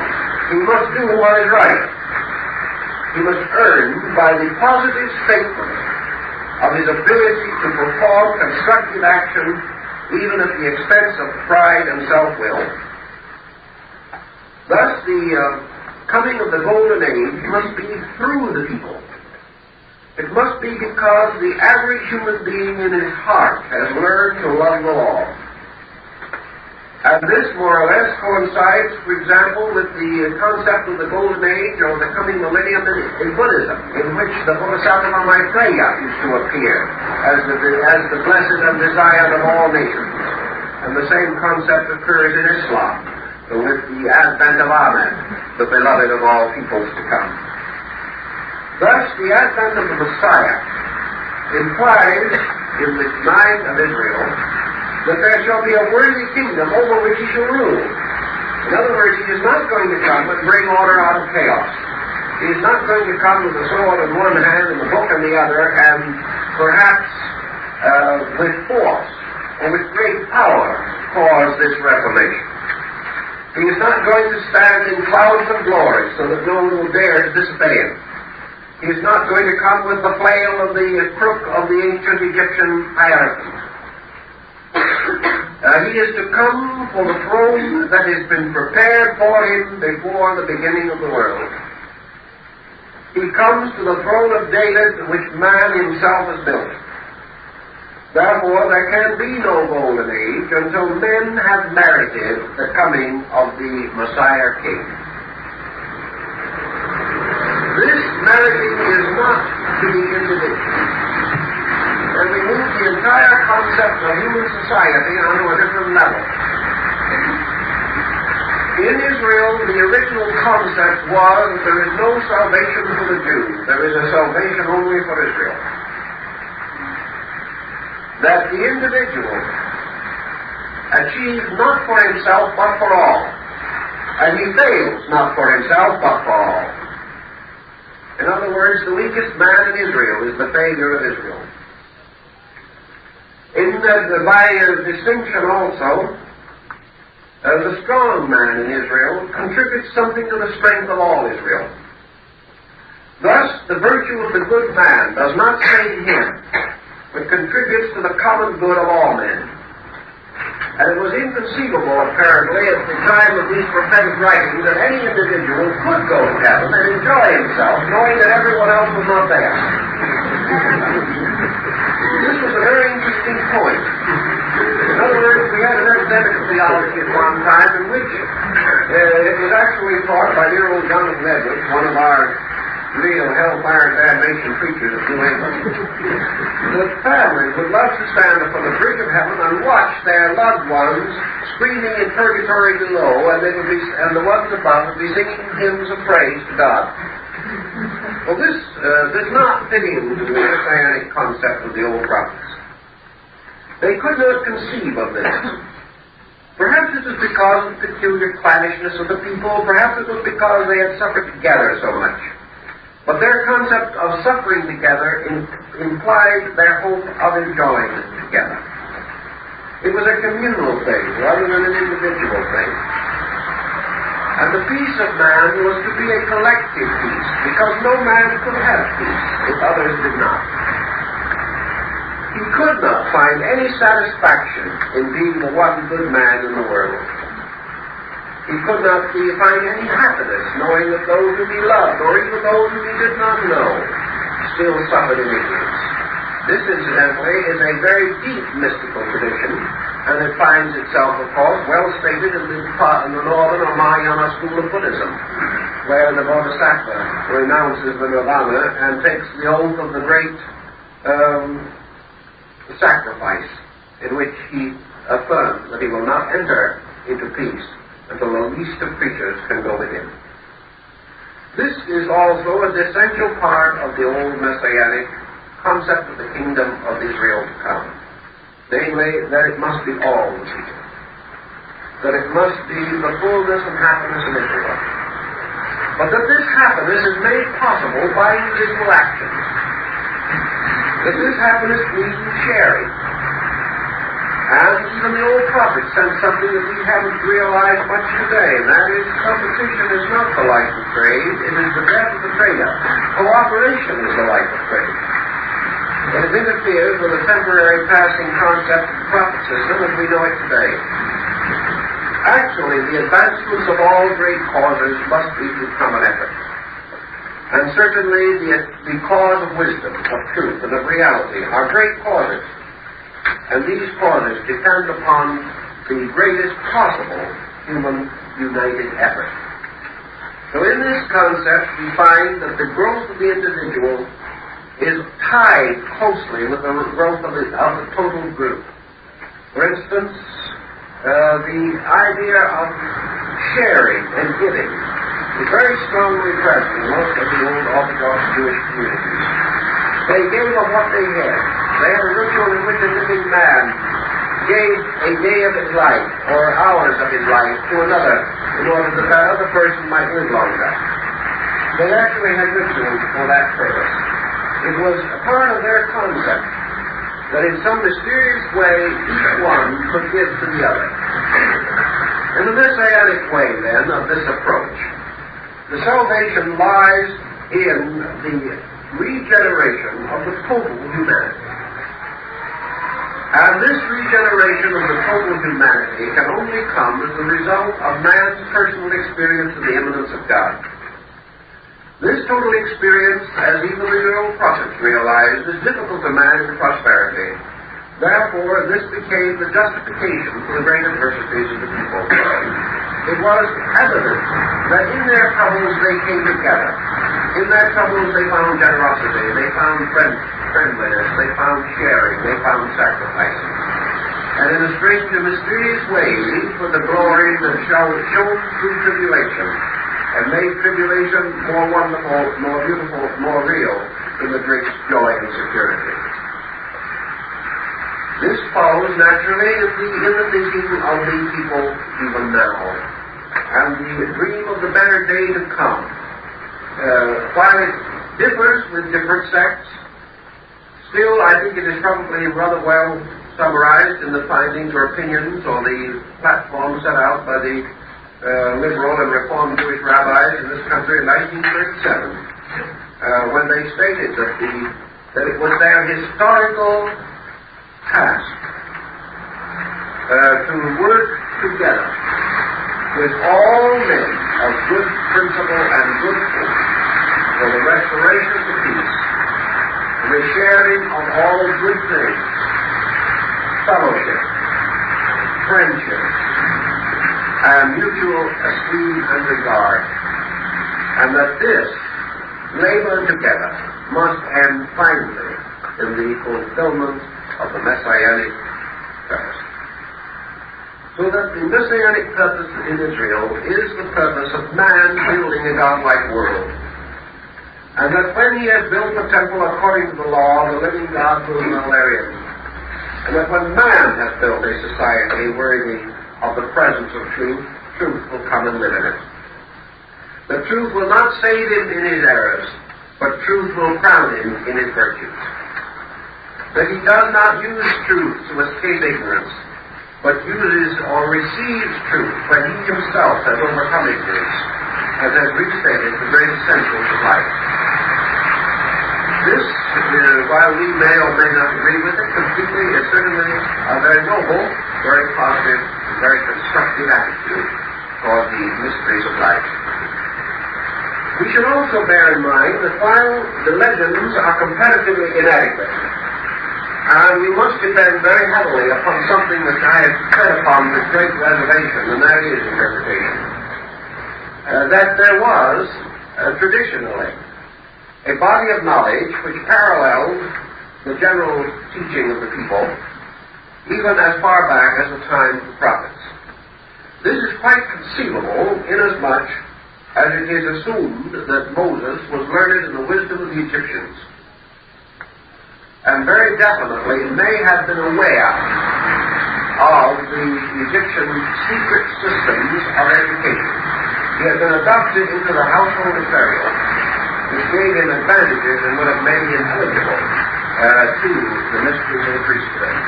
[SPEAKER 1] He must do what is right. He must earn by the positive statement of his ability to perform constructive action even at the expense of pride and self-will. Thus, the coming of the golden age must be through the people. It must be because the average human being in his heart has learned to love the law. And this more or less coincides, for example, with the concept of the golden age or the coming millennium in Buddhism, in which the Bodhisattva Maitreya used to appear as the blessed and desired of all nations. And the same concept occurs in Islam, with the advent of Ahmed, the beloved of all peoples to come. Thus, the advent of the Messiah implies in the mind of Israel that there shall be a worthy kingdom over which he shall rule. In other words, he is not going to come and bring order out of chaos. He is not going to come with a sword in one hand and the book in the other, and perhaps with force or with great power cause this reformation. He is not going to stand in clouds of glory so that no one will dare to disobey him. He is not going to come with the flail of the crook of the ancient Egyptian hierarchy. He is to come for the throne that has been prepared for him before the beginning of the world. He comes to the throne of David which man himself has built. Therefore, there can be no golden age until men have merited the coming of the Messiah King. This meriting is not to the individual. And we move the entire concept of human society onto a different level. In Israel, the original concept was that there is no salvation for the Jews. There is a salvation only for Israel. That the individual achieves not for himself but for all. And he fails not for himself but for all. In other words, the weakest man in Israel is the failure of Israel. By distinction also, the strong man in Israel contributes something to the strength of all Israel. Thus, the virtue of the good man does not save him, but contributes to the common good of all men. And it was inconceivable, apparently, at the time of these prophetic writings, that any individual could go to heaven and enjoy himself, knowing that everyone else was not there. This was a very interesting point. In other words, we had an epidemic of theology at one time in which it was actually taught by dear old Jonathan Edwards, one of our real hellfire damnation preachers of New England, that families would love to stand upon the bridge of heaven and watch their loved ones screaming in purgatory below, and the ones above would be singing hymns of praise to God. Well, this does not fit into the messianic concept of the old prophets. They could not conceive of this. Perhaps it was because of the peculiar clannishness of the people. Perhaps it was because they had suffered together so much. But their concept of suffering together implied their hope of enjoying it together. It was a communal thing rather than an individual thing. And the peace of man was to be a collective peace, because no man could have peace if others did not. He could not find any satisfaction in being the one good man in the world. He could not find any happiness knowing that those whom he loved, or even those whom he did not know, still suffered in ignorance. This, incidentally, is a very deep mystical tradition, and it finds itself, of course, well stated in the northern or Mahayana school of Buddhism, where the Bodhisattva renounces the nirvana and takes the oath of the great sacrifice, in which he affirms that he will not enter into peace until the least of creatures can go with him. This is also an essential part of the old messianic concept of the kingdom of Israel to come. Namely, that it must be all the people. That it must be the fullness and happiness of Israel. But that this happiness is made possible by individual action. That this happiness needs sharing. And even the old prophets said something that we haven't realized much today, and that is competition is not the life of trade, it is the death of the trader. Cooperation is the life of trade. It interferes with the temporary passing concept of profit system as we know it today. Actually, the advancements of all great causes must be through common effort. And certainly the cause of wisdom, of truth, and of reality are great causes. And these causes depend upon the greatest possible human united effort. So in this concept, we find that the growth of the individual is tied closely with the growth of the total group. For instance, the idea of sharing and giving is very strongly present in most of the old Orthodox Jewish communities. They gave of what they had. They had a ritual in which a living man gave a day of his life or hours of his life to another in order that that other person might live longer. They actually had rituals for that purpose. It was a part of their concept that in some mysterious way each one could give to the other. In the messianic way, then, of this approach, the salvation lies in the regeneration of the total humanity. And this regeneration of the total humanity can only come as the result of man's personal experience of the immanence of God. This total experience, as even the old prophets realized, is difficult to man in prosperity. Therefore, this became the justification for the great adversities of the people. It was evident that in their troubles they came together. In their troubles they found generosity, they found friendliness, they found sharing, they found sacrificing. And in a strange and mysterious way, these were the glories that shone through tribulation, and made tribulation more wonderful, more beautiful, more real in the great joy and security. This follows naturally in the thinking of the people even now. And the dream of the better day to come, while it differs with different sects, still I think it is probably rather well summarized in the findings or opinions or the platform set out by the liberal and reformed Jewish rabbis in this country in 1937, when they stated that it was their historical task to work together with all men of good principle and good hope for the restoration of peace, and the sharing of all good things, fellowship, friendship, and mutual esteem and regard, and that this labor together must end finally in the fulfillment of the Messianic purpose. So that the Messianic purpose in Israel is the purpose of man building a godlike world, and that when he has built the temple according to the law, the living God will dwell therein, and that when man has built a society worthy of the presence of truth, truth will come and live in it. The truth will not save him in his errors, but truth will crown him in his virtues. That he does not use truth to escape ignorance, but uses or receives truth when he himself has overcome ignorance, as has restated the great essentials of life. This, while we may or may not agree with it completely, is certainly a very noble, very positive, very constructive attitude toward the mysteries of life. We should also bear in mind that while the legends are comparatively inadequate, and we must depend very heavily upon something which I have said upon with great reservation, and that is interpretation, that there was, traditionally, a body of knowledge which paralleled the general teaching of the people, even as far back as the time of the prophets. This is quite conceivable inasmuch as it is assumed that Moses was learned in the wisdom of the Egyptians, and very definitely may have been aware of the Egyptian secret systems of education. He had been adopted into the household of Pharaoh, which gave him advantages and would have made him eligible to the mysteries of the priesthood.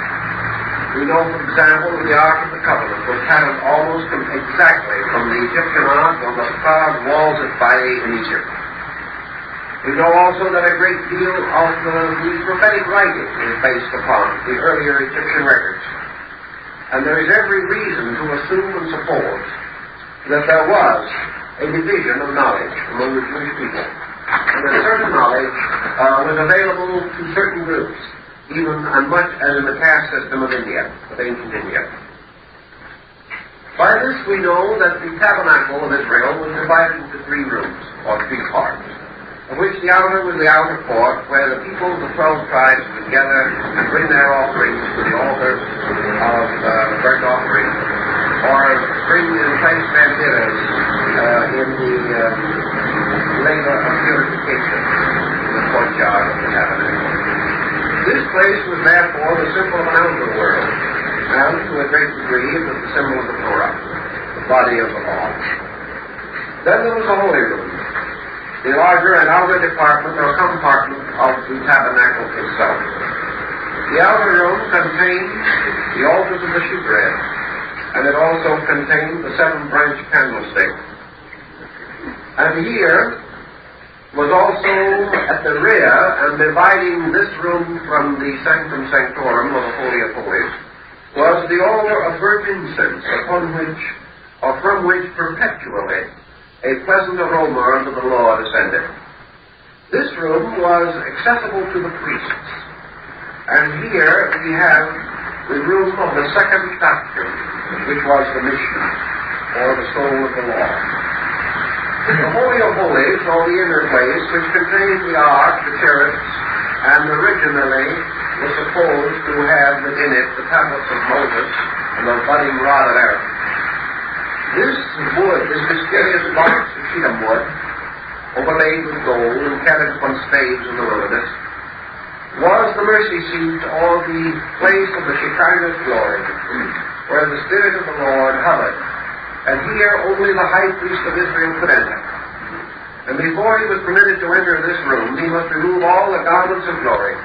[SPEAKER 1] We know, for example, that the Ark of the Covenant was patterned almost exactly from the Egyptian Ark on the proud walls of Baiae in Egypt. We know also that a great deal of the prophetic writing is based upon the earlier Egyptian records. And there is every reason to assume and suppose that there was a division of knowledge among the Jewish people, and that certain knowledge was available to certain groups, even as much as in the caste system of India, of ancient India. By this we know that the tabernacle of Israel was divided into 3 rooms, or 3 parts, of which the outer was the outer court, where the people of the 12 tribes would gather and bring their offerings to the altar of burnt offering, or bring and place their bitters in the labor of purification in the courtyard of the tabernacle. This place was therefore the symbol of an outer world, and to a great degree it was the symbol of the Torah, the body of the law. Then there was the holy room, the larger and outer department or compartment of the tabernacle itself. The outer room contained the altars of the shewbread, and it also contained the 7-branch candlestick. And here was also at the rear, and dividing this room from the sanctum sanctorum, or the Holy of Holies, was the altar of burnt incense, upon which, or from which perpetually a pleasant aroma unto the Lord ascended. This room was accessible to the priests, and here we have the room of the second doctrine, which was the Mishnah, or the soul of the law. The Holy of Holies, or the inner place, which contained the ark, the chariots, and originally was supposed to have within it the tablets of Moses and the budding rod of Aaron. This wood, this mysterious box of Shittim wood, overlaid with gold and carried upon staves in the wilderness, was the mercy seat, or the place of the Shekinah's glory, where the Spirit of the Lord hovered. And here only the high priest of Israel could enter. And before he was permitted to enter this room, he must remove all the garments of glory,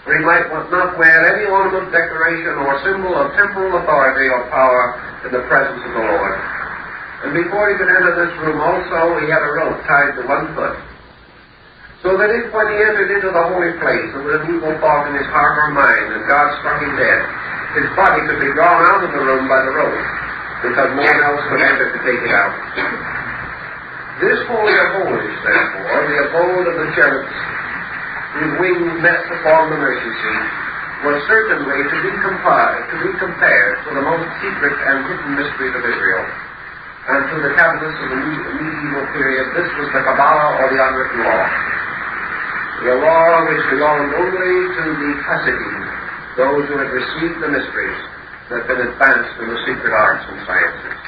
[SPEAKER 1] for he might not wear any ornament, decoration, or symbol of temporal authority or power in the presence of the Lord. And before he could enter this room also, he had a rope tied to one foot, so that if when he entered into the holy place there was an evil thought in his heart or mind, and God struck him dead, his body could be drawn out of the room by the rope, because no one else could enter to take it out. This Holy of Holies, therefore, the abode of the cherubs, whose wings met upon the mercy seat, was certainly to be compared to the most secret and hidden mysteries of Israel. And to the cabinets of the medieval period, this was the Kabbalah, or the unwritten law. The law which belonged only to the Hasidim, those who had received the mysteries that had been advanced in the secret arts and sciences.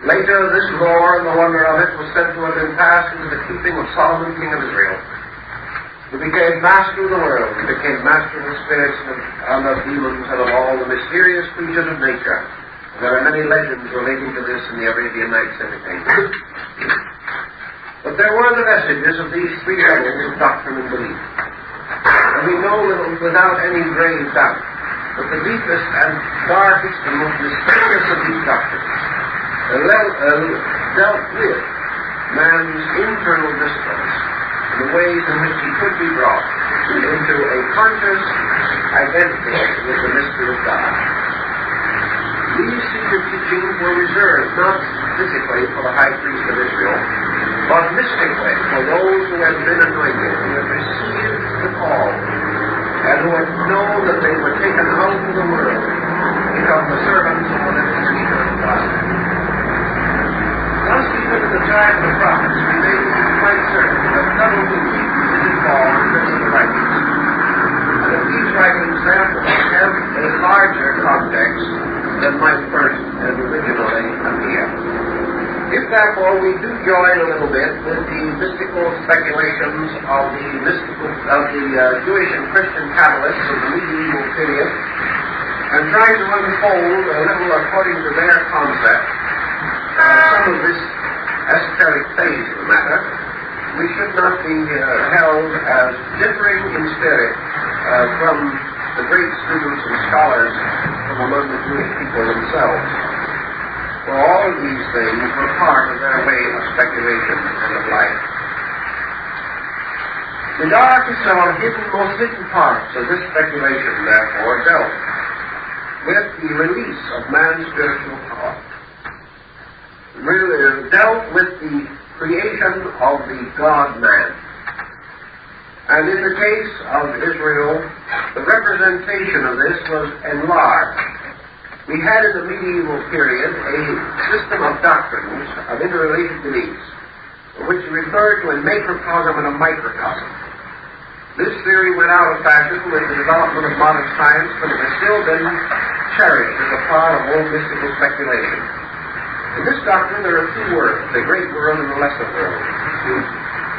[SPEAKER 1] Later, this lore and the wonder of it was said to have been passed into the keeping of Solomon, king of Israel, who became master of the world, who became master of the spirits and of demons and of all the mysterious creatures of nature. And there are many legends relating to this in the Arabian Nights entertainment. But there were the vestiges of these 3 levels of doctrine and belief. And we know without any grave doubt that the deepest and darkest and most mysterious of these doctrines dealt with man's internal disciplines and the ways in which he could be brought into a conscious identity with the mystery of God. These secret teachings were reserved not physically for the high priest of Israel, but mystically for those who had been anointed, who had received the call, and who had known that they were taken out of the world to become the servants of the living and eternal God. Thus, even at the time of the prophets, we may be quite certain that double meaning is involved in the writings, and that these writings, therefore, have a larger context than might first and originally appear. If, therefore, we do join a little bit with the mystical speculations of the Jewish and Christian Kabbalists of the medieval period, and try to unfold a little according to their concept some of this esoteric phase of the matter, we should not be held as differing in spirit from the great students and scholars from among the Jewish people themselves. For all of these things were part of their way of speculation and of life. The darkest or most hidden parts of this speculation, therefore, dealt with the release of man's spiritual power. Really dealt with the creation of the God-man. And in the case of Israel, the representation of this was enlarged. We had in the medieval period a system of doctrines of interrelated beliefs, which referred to a macrocosm and a microcosm. This theory went out of fashion with the development of modern science, but it has still been cherished as a part of old mystical speculation. In this doctrine there are two worlds, the great world and the lesser world.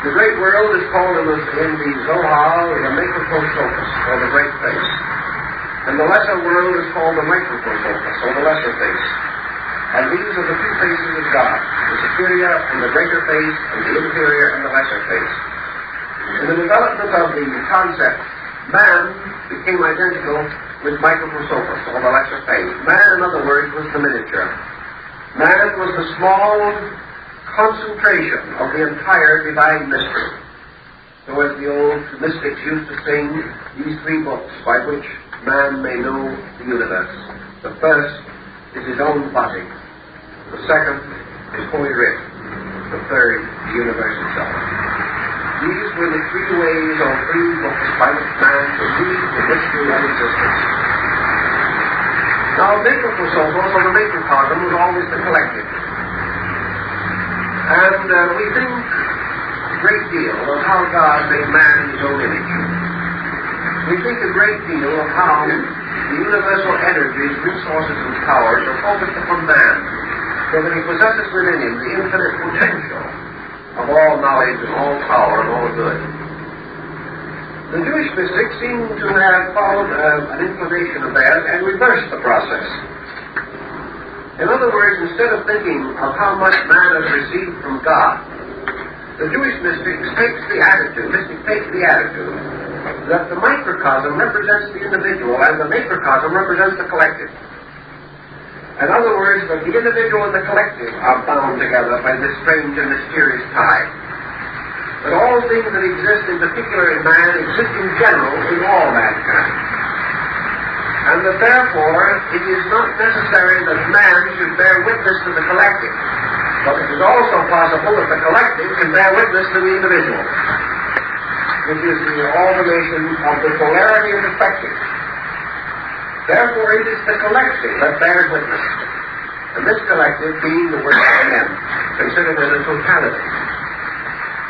[SPEAKER 1] The great world is called in the Zohar the macrocosmos, or the great face. And the lesser world is called the microcosmos, or the lesser face. And these are the two faces of God, the superior and the greater face, and the inferior and the lesser face. In the development of the concept, man became identical with microcosmos, or the lesser face. Man, in other words, was the miniature. Man was the small concentration of the entire divine mystery. So as the old mystics used to sing, these three books by which man may know the universe. The first is his own body. The second is Holy Writ. The third, the universe itself. These were the three ways or three books by which man could read the mystery of existence. Now, macrocosmos, or the macrocosm, was always the collective. And we think a great deal of how God made man in his own image. We think a great deal of how the universal energies, resources, and powers are focused upon man, so that he possesses within him the infinite potential of all knowledge and all power and all good. The Jewish mystics seem to have followed an inclination of theirs and reversed the process. In other words, instead of thinking of how much man has received from God, the Jewish mystic takes the attitude that the microcosm represents the individual and the macrocosm represents the collective. In other words, that the individual and the collective are bound together by this strange and mysterious tie. That all things that exist in particular in man exist in general in all mankind. And that therefore it is not necessary that man should bear witness to the collective, but it is also possible that the collective can bear witness to the individual, which is the alternation of the polarity of perspective. Therefore it is the collective that bears witness, and this collective being the work of men, considered as a totality.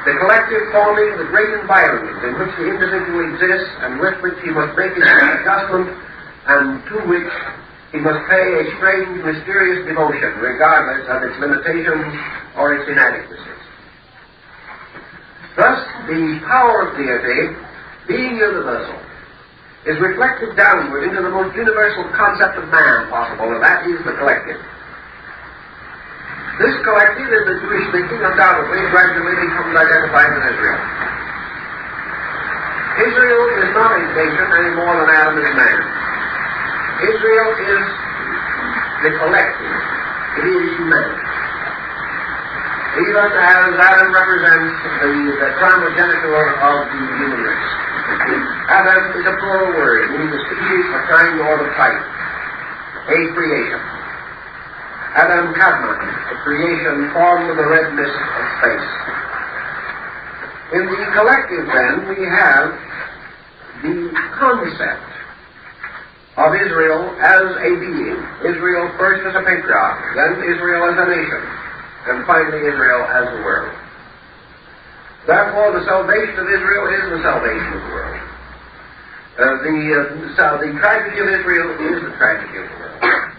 [SPEAKER 1] The collective forming the great environment in which the individual exists and with which he must make his adjustment and to which he must pay a strange, mysterious devotion regardless of its limitations or its inadequacies. Thus, the power of deity, being universal, is reflected downward into the most universal concept of man possible, and that is the collective. This collective in the Jewish thinking undoubtedly gradually becomes identified with Israel. Israel is not a nation any more than Adam is man. Israel is the collective. It is humanity. Even as Adam represents the primogeniture of the human race. Adam is a plural word, meaning the species, the kind, or the type. A creation. Adam Kadmon, a creation formed of the red mist of space. In the collective, then, we have the concept of Israel as a being. Israel first as a patriarch, then Israel as a nation, and finally Israel as the world. Therefore, the salvation of Israel is the salvation of the world. The tragedy of Israel is the tragedy of the world.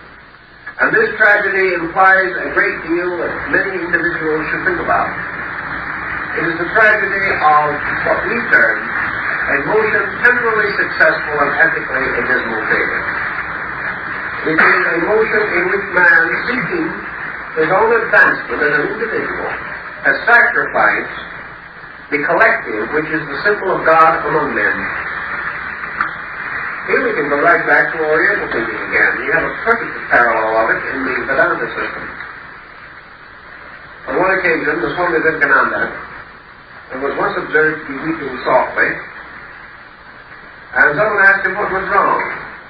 [SPEAKER 1] And this tragedy implies a great deal that many individuals should think about. It is the tragedy of what we term a motion temporally successful and ethically a dismal failure. It is a motion in which man, seeking his own advancement as an individual, has sacrificed the collective, which is the symbol of God among men. Here we can go right back to Oriental thinking again. You have a perfect parallel of it in the Vedanta system. On one occasion, the Swami Vivekananda was once observed to be weeping softly, and someone asked him what was wrong.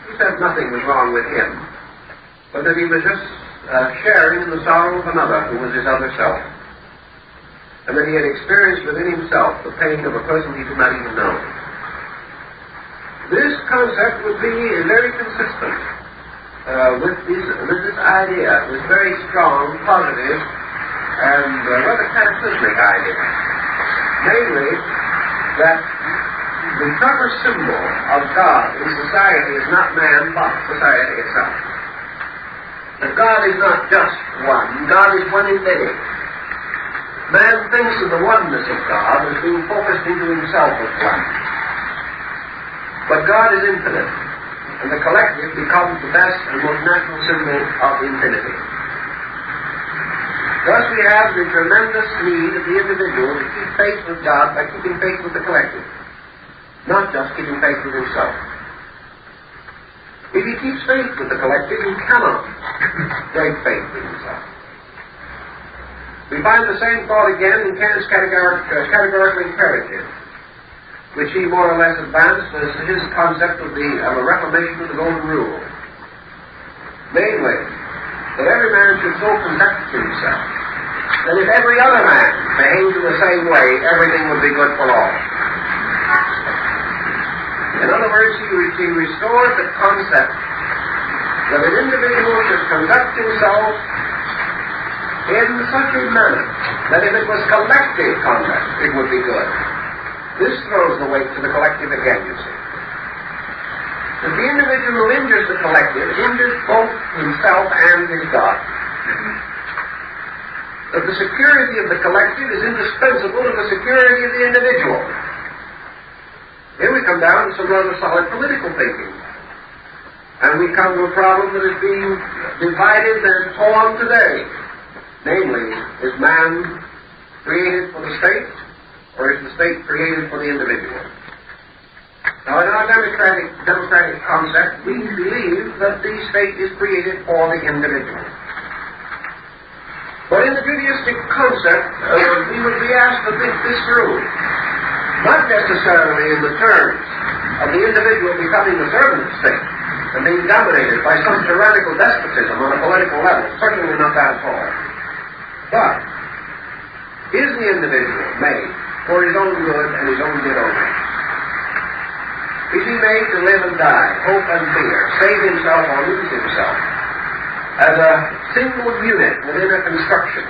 [SPEAKER 1] He said nothing was wrong with him, but that he was just sharing in the sorrow of another who was his other self, and that he had experienced within himself the pain of a person he did not even know. This concept would be very consistent with this idea, this very strong, positive, and rather cataclysmic idea. Namely, that the proper symbol of God in society is not man, but society itself. That God is not just one, God is one in many. Man thinks of the oneness of God as being focused into himself as one. But God is infinite, and the collective becomes the best and most natural symbol of infinity. Thus we have the tremendous need of the individual to keep faith with God by keeping faith with the collective, not just keeping faith with himself. If he keeps faith with the collective, he cannot break faith with himself. We find the same thought again in Kant's categorical imperative, which he more or less advanced as his concept of a reformation of the Golden Rule. Namely, that every man should so conduct himself that if every other man behaved in the same way, everything would be good for all. In other words, he restored the concept that an individual should conduct himself in such a manner that if it was collective conduct, it would be good. This throws the weight to the collective again, you see. That the individual who injures the collective injures both himself and his God. That the security of the collective is indispensable to the security of the individual. Here we come down to some rather solid political thinking. And we come to a problem that is being divided and torn today. Namely, is man created for the state, or is the state created for the individual? Now, in our democratic concept, we believe that the state is created for the individual. But in the Judaistic concept, we would be asked to think this through. Not necessarily in the terms of the individual becoming the servant of the state and being dominated by some tyrannical despotism on a political level. Certainly not that at all. But is the individual made for his own good and his own good only? Is he made to live and die, hope and fear, save himself or lose himself, as a single unit within a construction,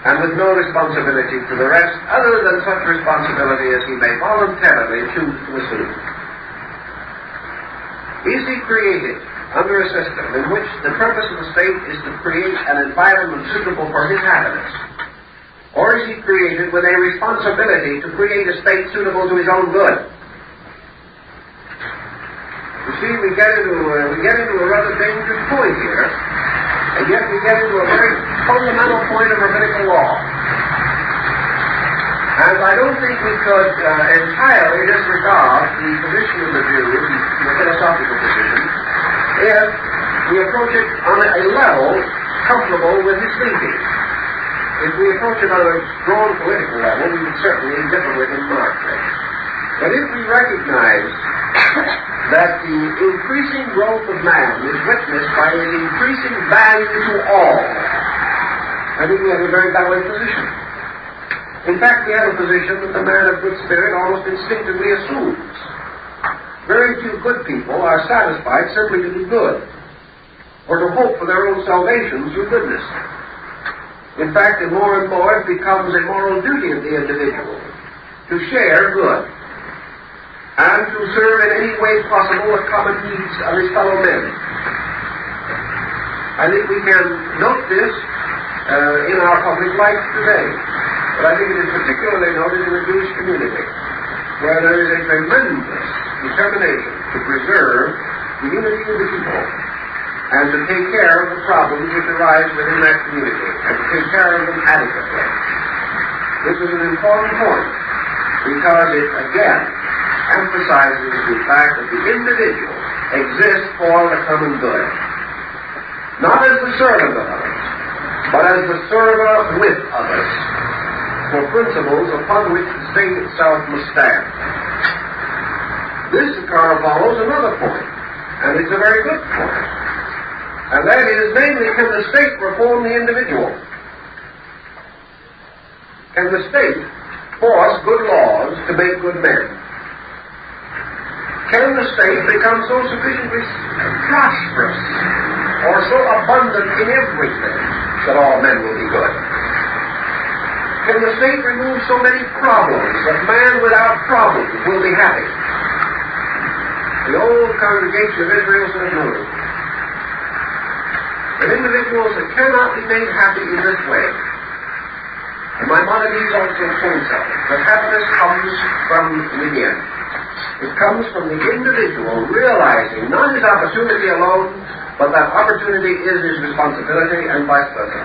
[SPEAKER 1] and with no responsibility to the rest other than such responsibility as he may voluntarily choose to assume? Is he created under a system in which the purpose of the state is to create an environment suitable for his happiness? Or is he created with a responsibility to create a state suitable to his own good? You see, we get into a rather dangerous point here, and yet we get into a very fundamental point of rabbinical law. And I don't think we could entirely disregard the position of the Jew, the philosophical position, if we approach it on a level comfortable with his thinking. If we approach it on a strong political level, we would certainly differ with him markedly. But if we recognize that the increasing growth of man is witnessed by his increasing value to all, I think we have a very balanced position. In fact, we have a position that the man of good spirit almost instinctively assumes. Very few good people are satisfied simply to be good, or to hope for their own salvation through goodness. In fact, more and more it becomes a moral duty of the individual to share good, and to serve in any way possible the common needs of his fellow men. I think we can note this in our public life today, but I think it is particularly noted in the Jewish community, where there is a tremendous determination to preserve the unity of the people, and to take care of the problems which arise within that community, and to take care of them adequately. This is an important point because it again emphasizes the fact that the individual exists for the common good. Not as the servant of others, but as the server with others, for principles upon which the state itself must stand. This follows another point, and it's a very good point. And that is, namely, can the state reform the individual? Can the state force good laws to make good men? Can the state become so sufficiently prosperous or so abundant in everything that all men will be good? Can the state remove so many problems that man without problems will be happy? The old congregation of Israel said no. But individuals that cannot be made happy in this way. And Maimonides also points out that happiness comes from within. It comes from the individual realizing not his opportunity alone, but that opportunity is his responsibility, and vice versa.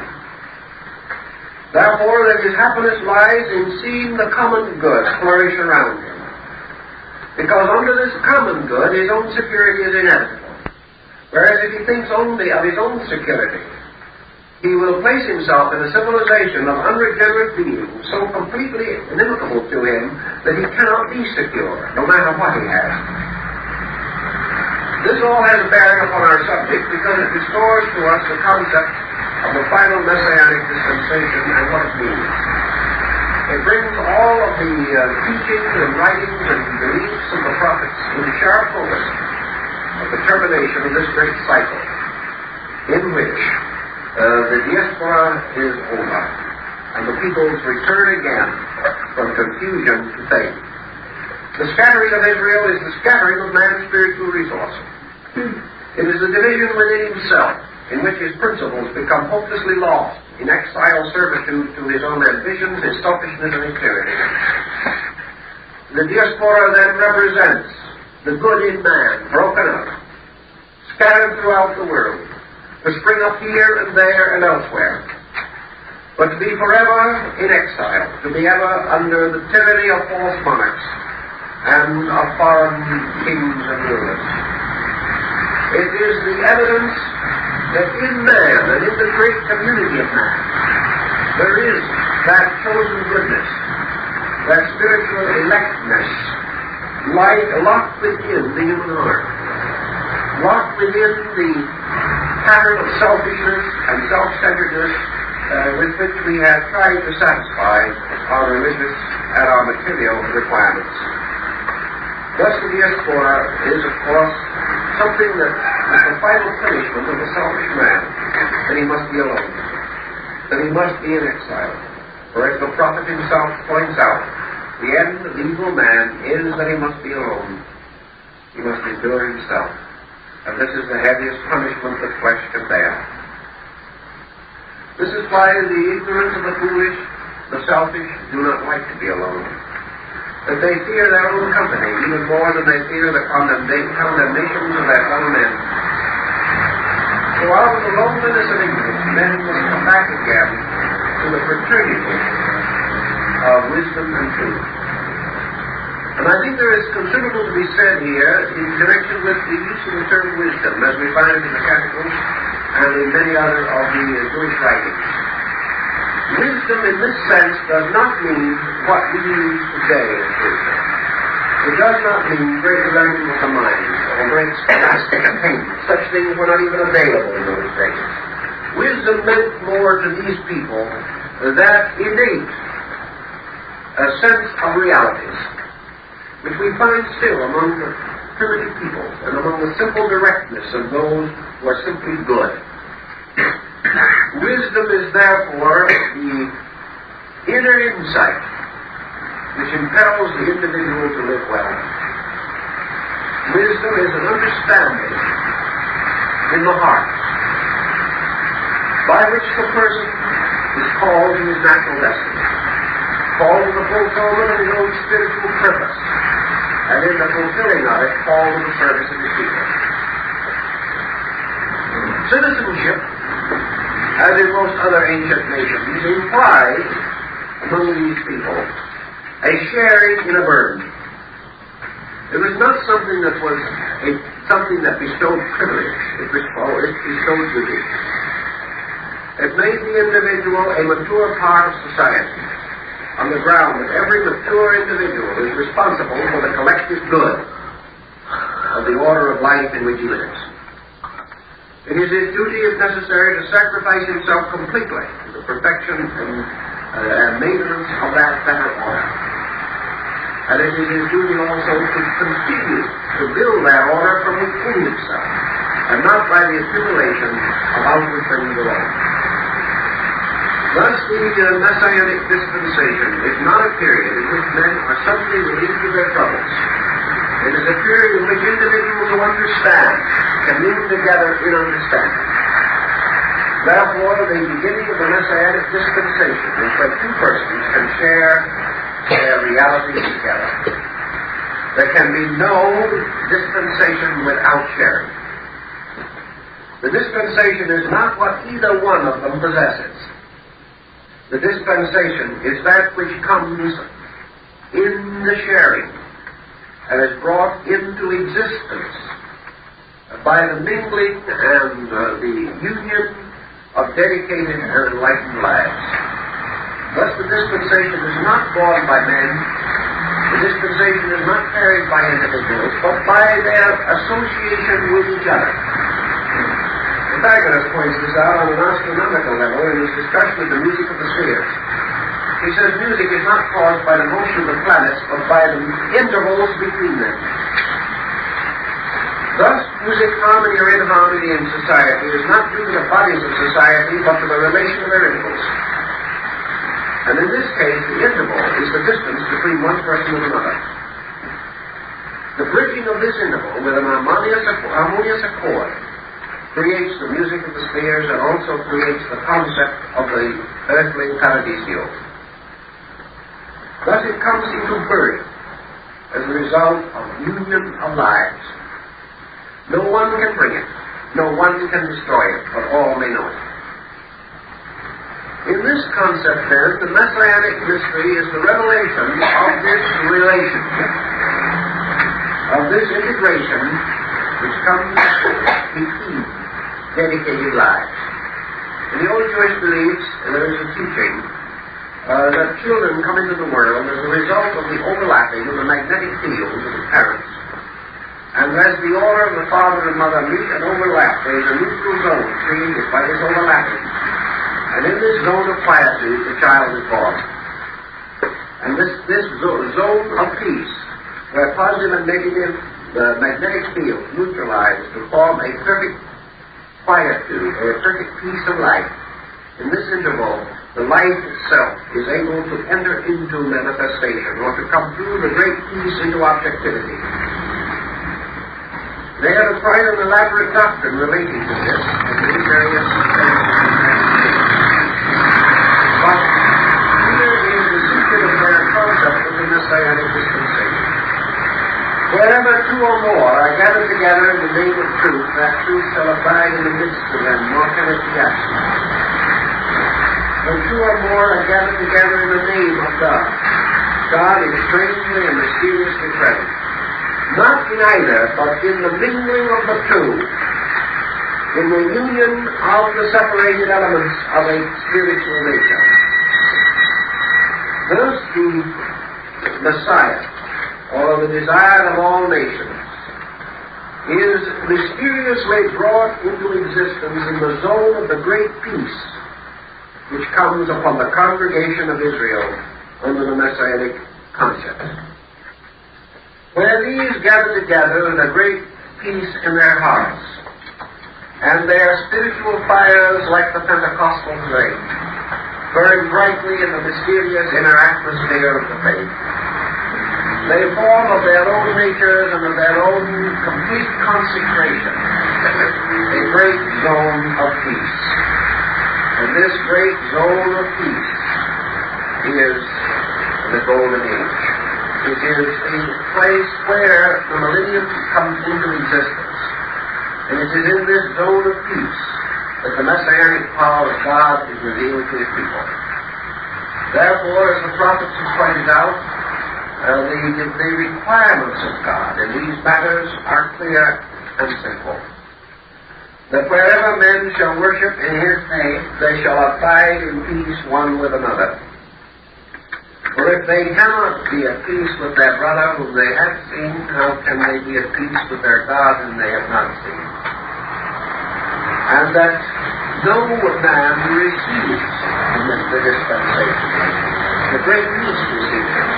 [SPEAKER 1] Therefore, that his happiness lies in seeing the common good flourish around him. Because under this common good, his own security is inevitable. Whereas if he thinks only of his own security, he will place himself in a civilization of unregenerate beings so completely inimical to him that he cannot be secure, no matter what he has. This all has a bearing upon our subject because it restores to us the concept of the final messianic dispensation and what it means. It brings all of the teachings and writings and beliefs of the prophets into sharp focus of the termination of this great cycle in which the diaspora is over and the peoples return again from confusion to faith. The scattering of Israel is the scattering of man's spiritual resources. It is the division within himself in which his principles become hopelessly lost in exile servitude to his own ambitions, his selfishness, and his tyranny. The diaspora then represents the good in man, broken up, scattered throughout the world, to spring up here and there and elsewhere, but to be forever in exile, to be ever under the tyranny of false monarchs and of foreign kings and rulers. It is the evidence that in man and in the great community of man there is that chosen goodness, that spiritual electness, locked within the human heart, locked within the pattern of selfishness and self-centeredness with which we have tried to satisfy our religious and our material requirements. Thus the diaspora is, of course, something that is the final punishment of the selfish man, that he must be alone, that he must be in exile. For as the prophet himself points out, the end of the evil man is that he must be alone. He must endure himself. And this is the heaviest punishment that flesh can bear. This is why the ignorant and the foolish, the selfish, do not like to be alone. That they fear their own company even more than they fear the condemnations of their fellow men. So out of the loneliness of ignorance, men must come back again to the fraternity of wisdom and truth. And I think there is considerable to be said here in connection with the use of the term wisdom, as we find it in the Catechism and in many other of the Jewish writings. Wisdom in this sense does not mean what we use today as wisdom. It does not mean great learning of the mind or great scholastic attainment. Such things were not even available in those days. Wisdom meant more to these people that innate sense of realities, which we find still among the primitive peoples and among the simple directness of those who are simply good. Wisdom is therefore the inner insight which impels the individual to live well. Wisdom is an understanding in the heart by which the person is called to his natural destiny, called to the fulfillment of his own spiritual purpose, and in the fulfilling of it, called to the service of his people. Citizenship, as in most other ancient nations, implies among these people a sharing in a burden. It was not something that was something that bestowed privilege. It bestowed duty. It made the individual a mature part of society, on the ground that every mature individual is responsible for the collective good of the order of life in which he lives. It is his duty, if necessary, to sacrifice himself completely to the perfection and maintenance of that better order. And it is his duty also to continue to build that order from within himself, and not by the accumulation of outward things alone. Thus, the Messianic dispensation is not a period in which men are suddenly relieved of their troubles. It is a period in which individuals who understand commune together in understanding. Therefore, the beginning of the Messianic dispensation is when two persons can share their realities together. There can be no dispensation without sharing. The dispensation is not what either one of them possesses. The dispensation is that which comes in the sharing and is brought into existence by the mingling and the union of dedicated and enlightened lives. Thus the dispensation is not born by men, the dispensation is not carried by individuals, but by their association with each other. Pythagoras points this out on an astronomical level in his discussion of the music of the spheres. He says music is not caused by the motion of the planets, but by the intervals between them. Thus, music, harmony, or inharmony in society is not due to the bodies of society, but to the relation of their intervals. And in this case, the interval is the distance between one person and another. The bridging of this interval with an harmonious accord creates the music of the spheres and also creates the concept of the earthly paradisio. Thus it comes into birth as a result of union of lives. No one can bring it, no one can destroy it, but all may know it. In this concept, then, the Messianic mystery is the revelation of this relationship, of this integration which comes between dedicated lives. In the old Jewish beliefs, there is a teaching that children come into the world as a result of the overlapping of the magnetic fields of the parents. And as the order of the father and mother meet and overlap, there is a neutral zone created by this overlapping. And in this zone of quietude, the child is born. And this zone of peace, where positive and negative, the magnetic fields neutralize to form a perfect quietude, or a perfect peace of life. In this interval, the life itself is able to enter into manifestation, or to come through the great peace into objectivity. They have quite an elaborate doctrine relating to this, and many various but here is the secret of their concept of the Messianic dispensation. Wherever two or more are gathered together in the name of truth, that truth shall abide in the midst of them, nor can it be absent. When two or more are gathered together in the name of God, God is strangely and mysteriously present. Not in either, but in the mingling of the two, in the union of the separated elements of a spiritual nature. Thus the Messiah, or the desire of all nations, is mysteriously brought into existence in the zone of the great peace which comes upon the congregation of Israel under the Messianic concept. Where these gather together in a great peace in their hearts, and their spiritual fires, like the Pentecostal flame, burn brightly in the mysterious inner atmosphere of the faith. They form of their own natures and of their own complete consecration a great zone of peace. And this great zone of peace is the Golden Age. It is the place where the millennium comes into existence. And it is in this zone of peace that the Messianic power of God is revealed to His people. Therefore, as the prophets have pointed out, the requirements of God in these matters are clear and simple. That wherever men shall worship in His name, they shall abide in peace one with another. For if they cannot be at peace with their brother whom they have seen, how can they be at peace with their God whom they have not seen? And that no man receives the dispensation. The great peace receives it.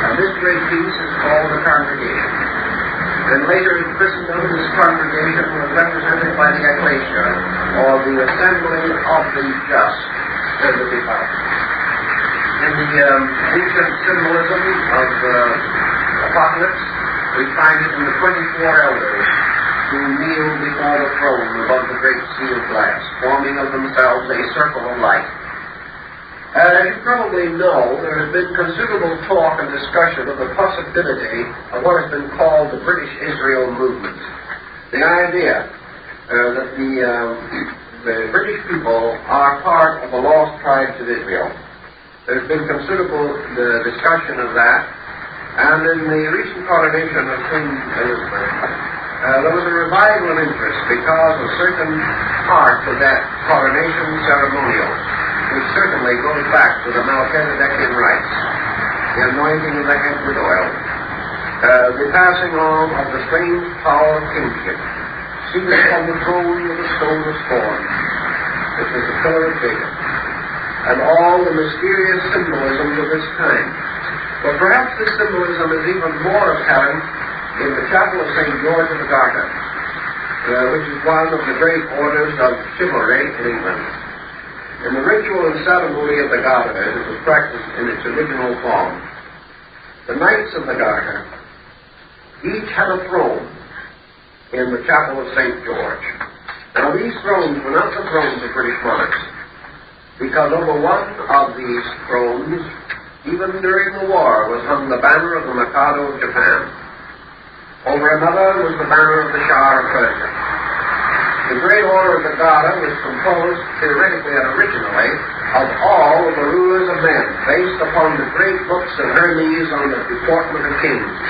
[SPEAKER 1] And this great peace is called the congregation. And later in Christendom, this congregation was represented by the ecclesia, or the assembly of the just and the devout. In the ancient symbolism of the Apocalypse, we find it in the 24 elders who kneel before the throne above the great sea of glass, forming of themselves a circle of light. As you probably know, there has been considerable talk and discussion of the possibility of what has been called the British Israel movement. The idea that the British people are part of the lost tribes of Israel. There's been considerable discussion of that, and in the recent coronation of Queen Elizabeth, there was a revival of interest because of certain parts of that coronation ceremonial, which certainly goes back to the Melchizedekian rites, the anointing of the head with oil, the passing on of the strange power of kingship, seated on the throne with a stone of scorn, which was the pillar of Jacob, and all the mysterious symbolism of this time. But perhaps this symbolism is even more apparent in the chapel of St. George of the Garter, which is one of the great orders of chivalry in England. In the ritual and ceremony of the Garter, as it was practiced in its original form, the knights of the Garter each had a throne in the chapel of St. George. Now these thrones were not the thrones of British monarchs, because over one of these thrones, even during the war, was hung the banner of the Mikado of Japan. Over another was the banner of the Shah of Persia. The Great Order of the Garter was composed, theoretically and originally, of all of the rulers of men, based upon the great books of Hermes on the deportment of kings.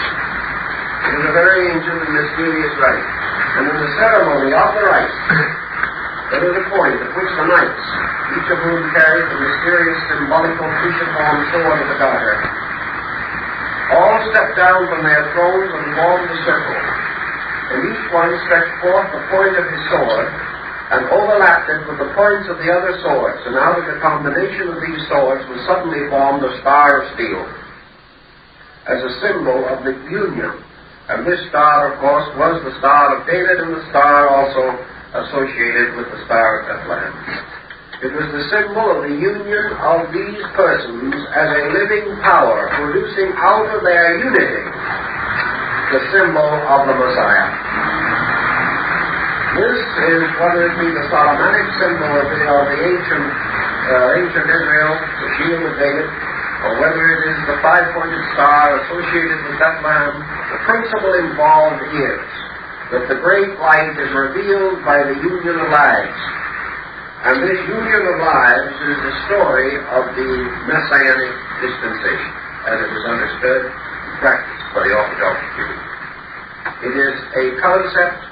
[SPEAKER 1] It was a very ancient and mysterious rite. And in the ceremony of the rite, there was a point at which the knights, each of whom carried the mysterious symbolical cruciform sword of the Garter, all stepped down from their thrones and formed a circle, and each one stretched forth the point of his sword and overlapped it with the points of the other swords, and out of the combination of these swords was suddenly formed a star of steel as a symbol of the union. And this star, of course, was the Star of David, and the star also associated with the Star of Bethlehem. It was the symbol of the union of these persons as a living power, producing out of their unity the symbol of the Messiah. This is whether it be the Solomonic symbol of the ancient Israel, the shield of David, or whether it is the five-pointed star associated with Bethlehem. The principle involved is that the great light is revealed by the union of lives. And this union of lives is the story of the Messianic dispensation, as it was understood and practiced by the Orthodox Jews. It is a concept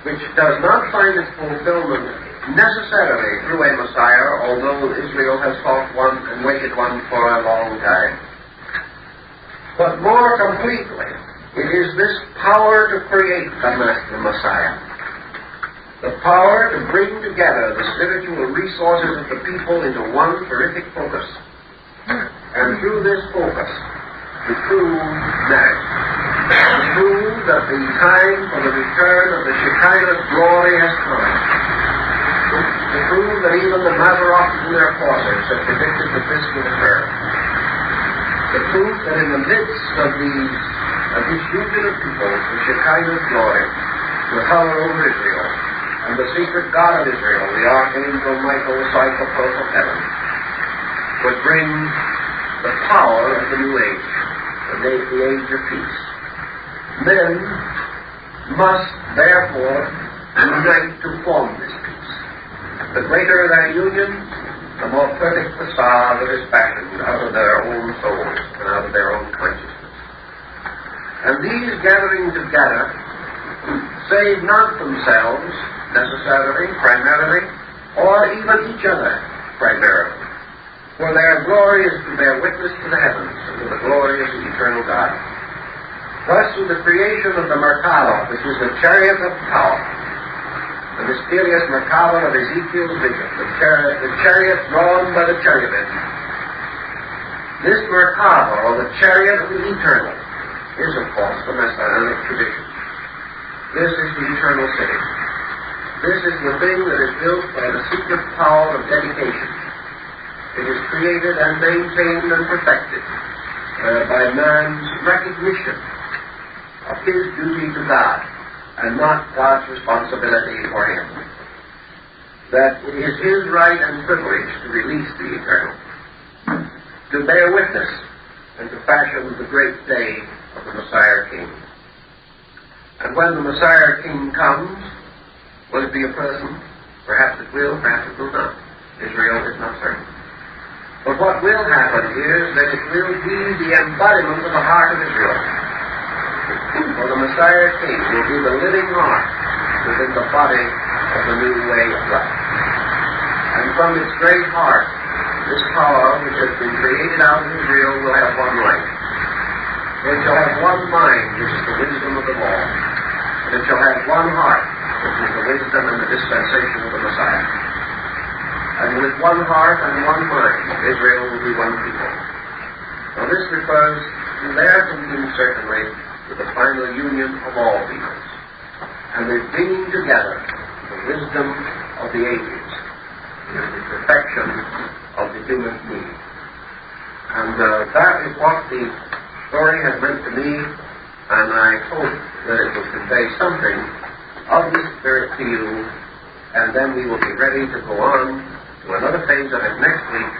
[SPEAKER 1] which does not find its fulfillment necessarily through a Messiah, although Israel has sought one and waited one for a long time. But more completely, it is this power to create the Messiah. The power to bring together the spiritual resources of the people into one terrific focus. And through this focus, to prove marriage. To prove that the time for the return of the Shekinah's glory has come. To prove that even the Mazarots in their courses have predicted that this would occur. To prove that in the midst of this union of people, the Shekinah's glory will hover over Israel, and the secret God of Israel, the Archangel Michael, the Psychopos of heaven, would bring the power of the new age, the age of peace. Men must, therefore, unite to form this peace. The greater their union, the more perfect facade that is fashioned out of their own souls and out of their own consciousness. And these gathering together save not themselves necessarily, primarily, or even each other primarily. For their glory is to bear witness to the heavens and to the glory of the eternal God. Thus, through the creation of the Merkabah, which is the chariot of power, the mysterious Merkabah of Ezekiel's vision, the chariot drawn by the cherubim, this Merkabah, or the chariot of the eternal, is, of course, the Messianic tradition. This is the eternal city. This is the thing that is built by the secret power of dedication. It is created and maintained and perfected by man's recognition of his duty to God and not God's responsibility for him. That it is his right and privilege to release the eternal, to bear witness and to fashion the great day of the Messiah King. And when the Messiah King comes, will it be a person? Perhaps it will, perhaps it will not. Israel is not certain. But what will happen is that it will be the embodiment of the heart of Israel. For the Messiah King will be the living heart within the body of the new way of life. And from its great heart, this power which has been created out of Israel will have one life. It shall have one mind, which is the wisdom of the law. And it shall have one heart, which is the wisdom and the dispensation of the Messiah. And with one heart and one mind, Israel will be one people. Now this refers to their thinking, certainly, to the final union of all peoples, and the bringing together the wisdom of the ages and the perfection of the human being. And that is what the story has meant to me, and I hope that it will convey something of the Spirit to you, and then we will be ready to go on to another phase of it next week,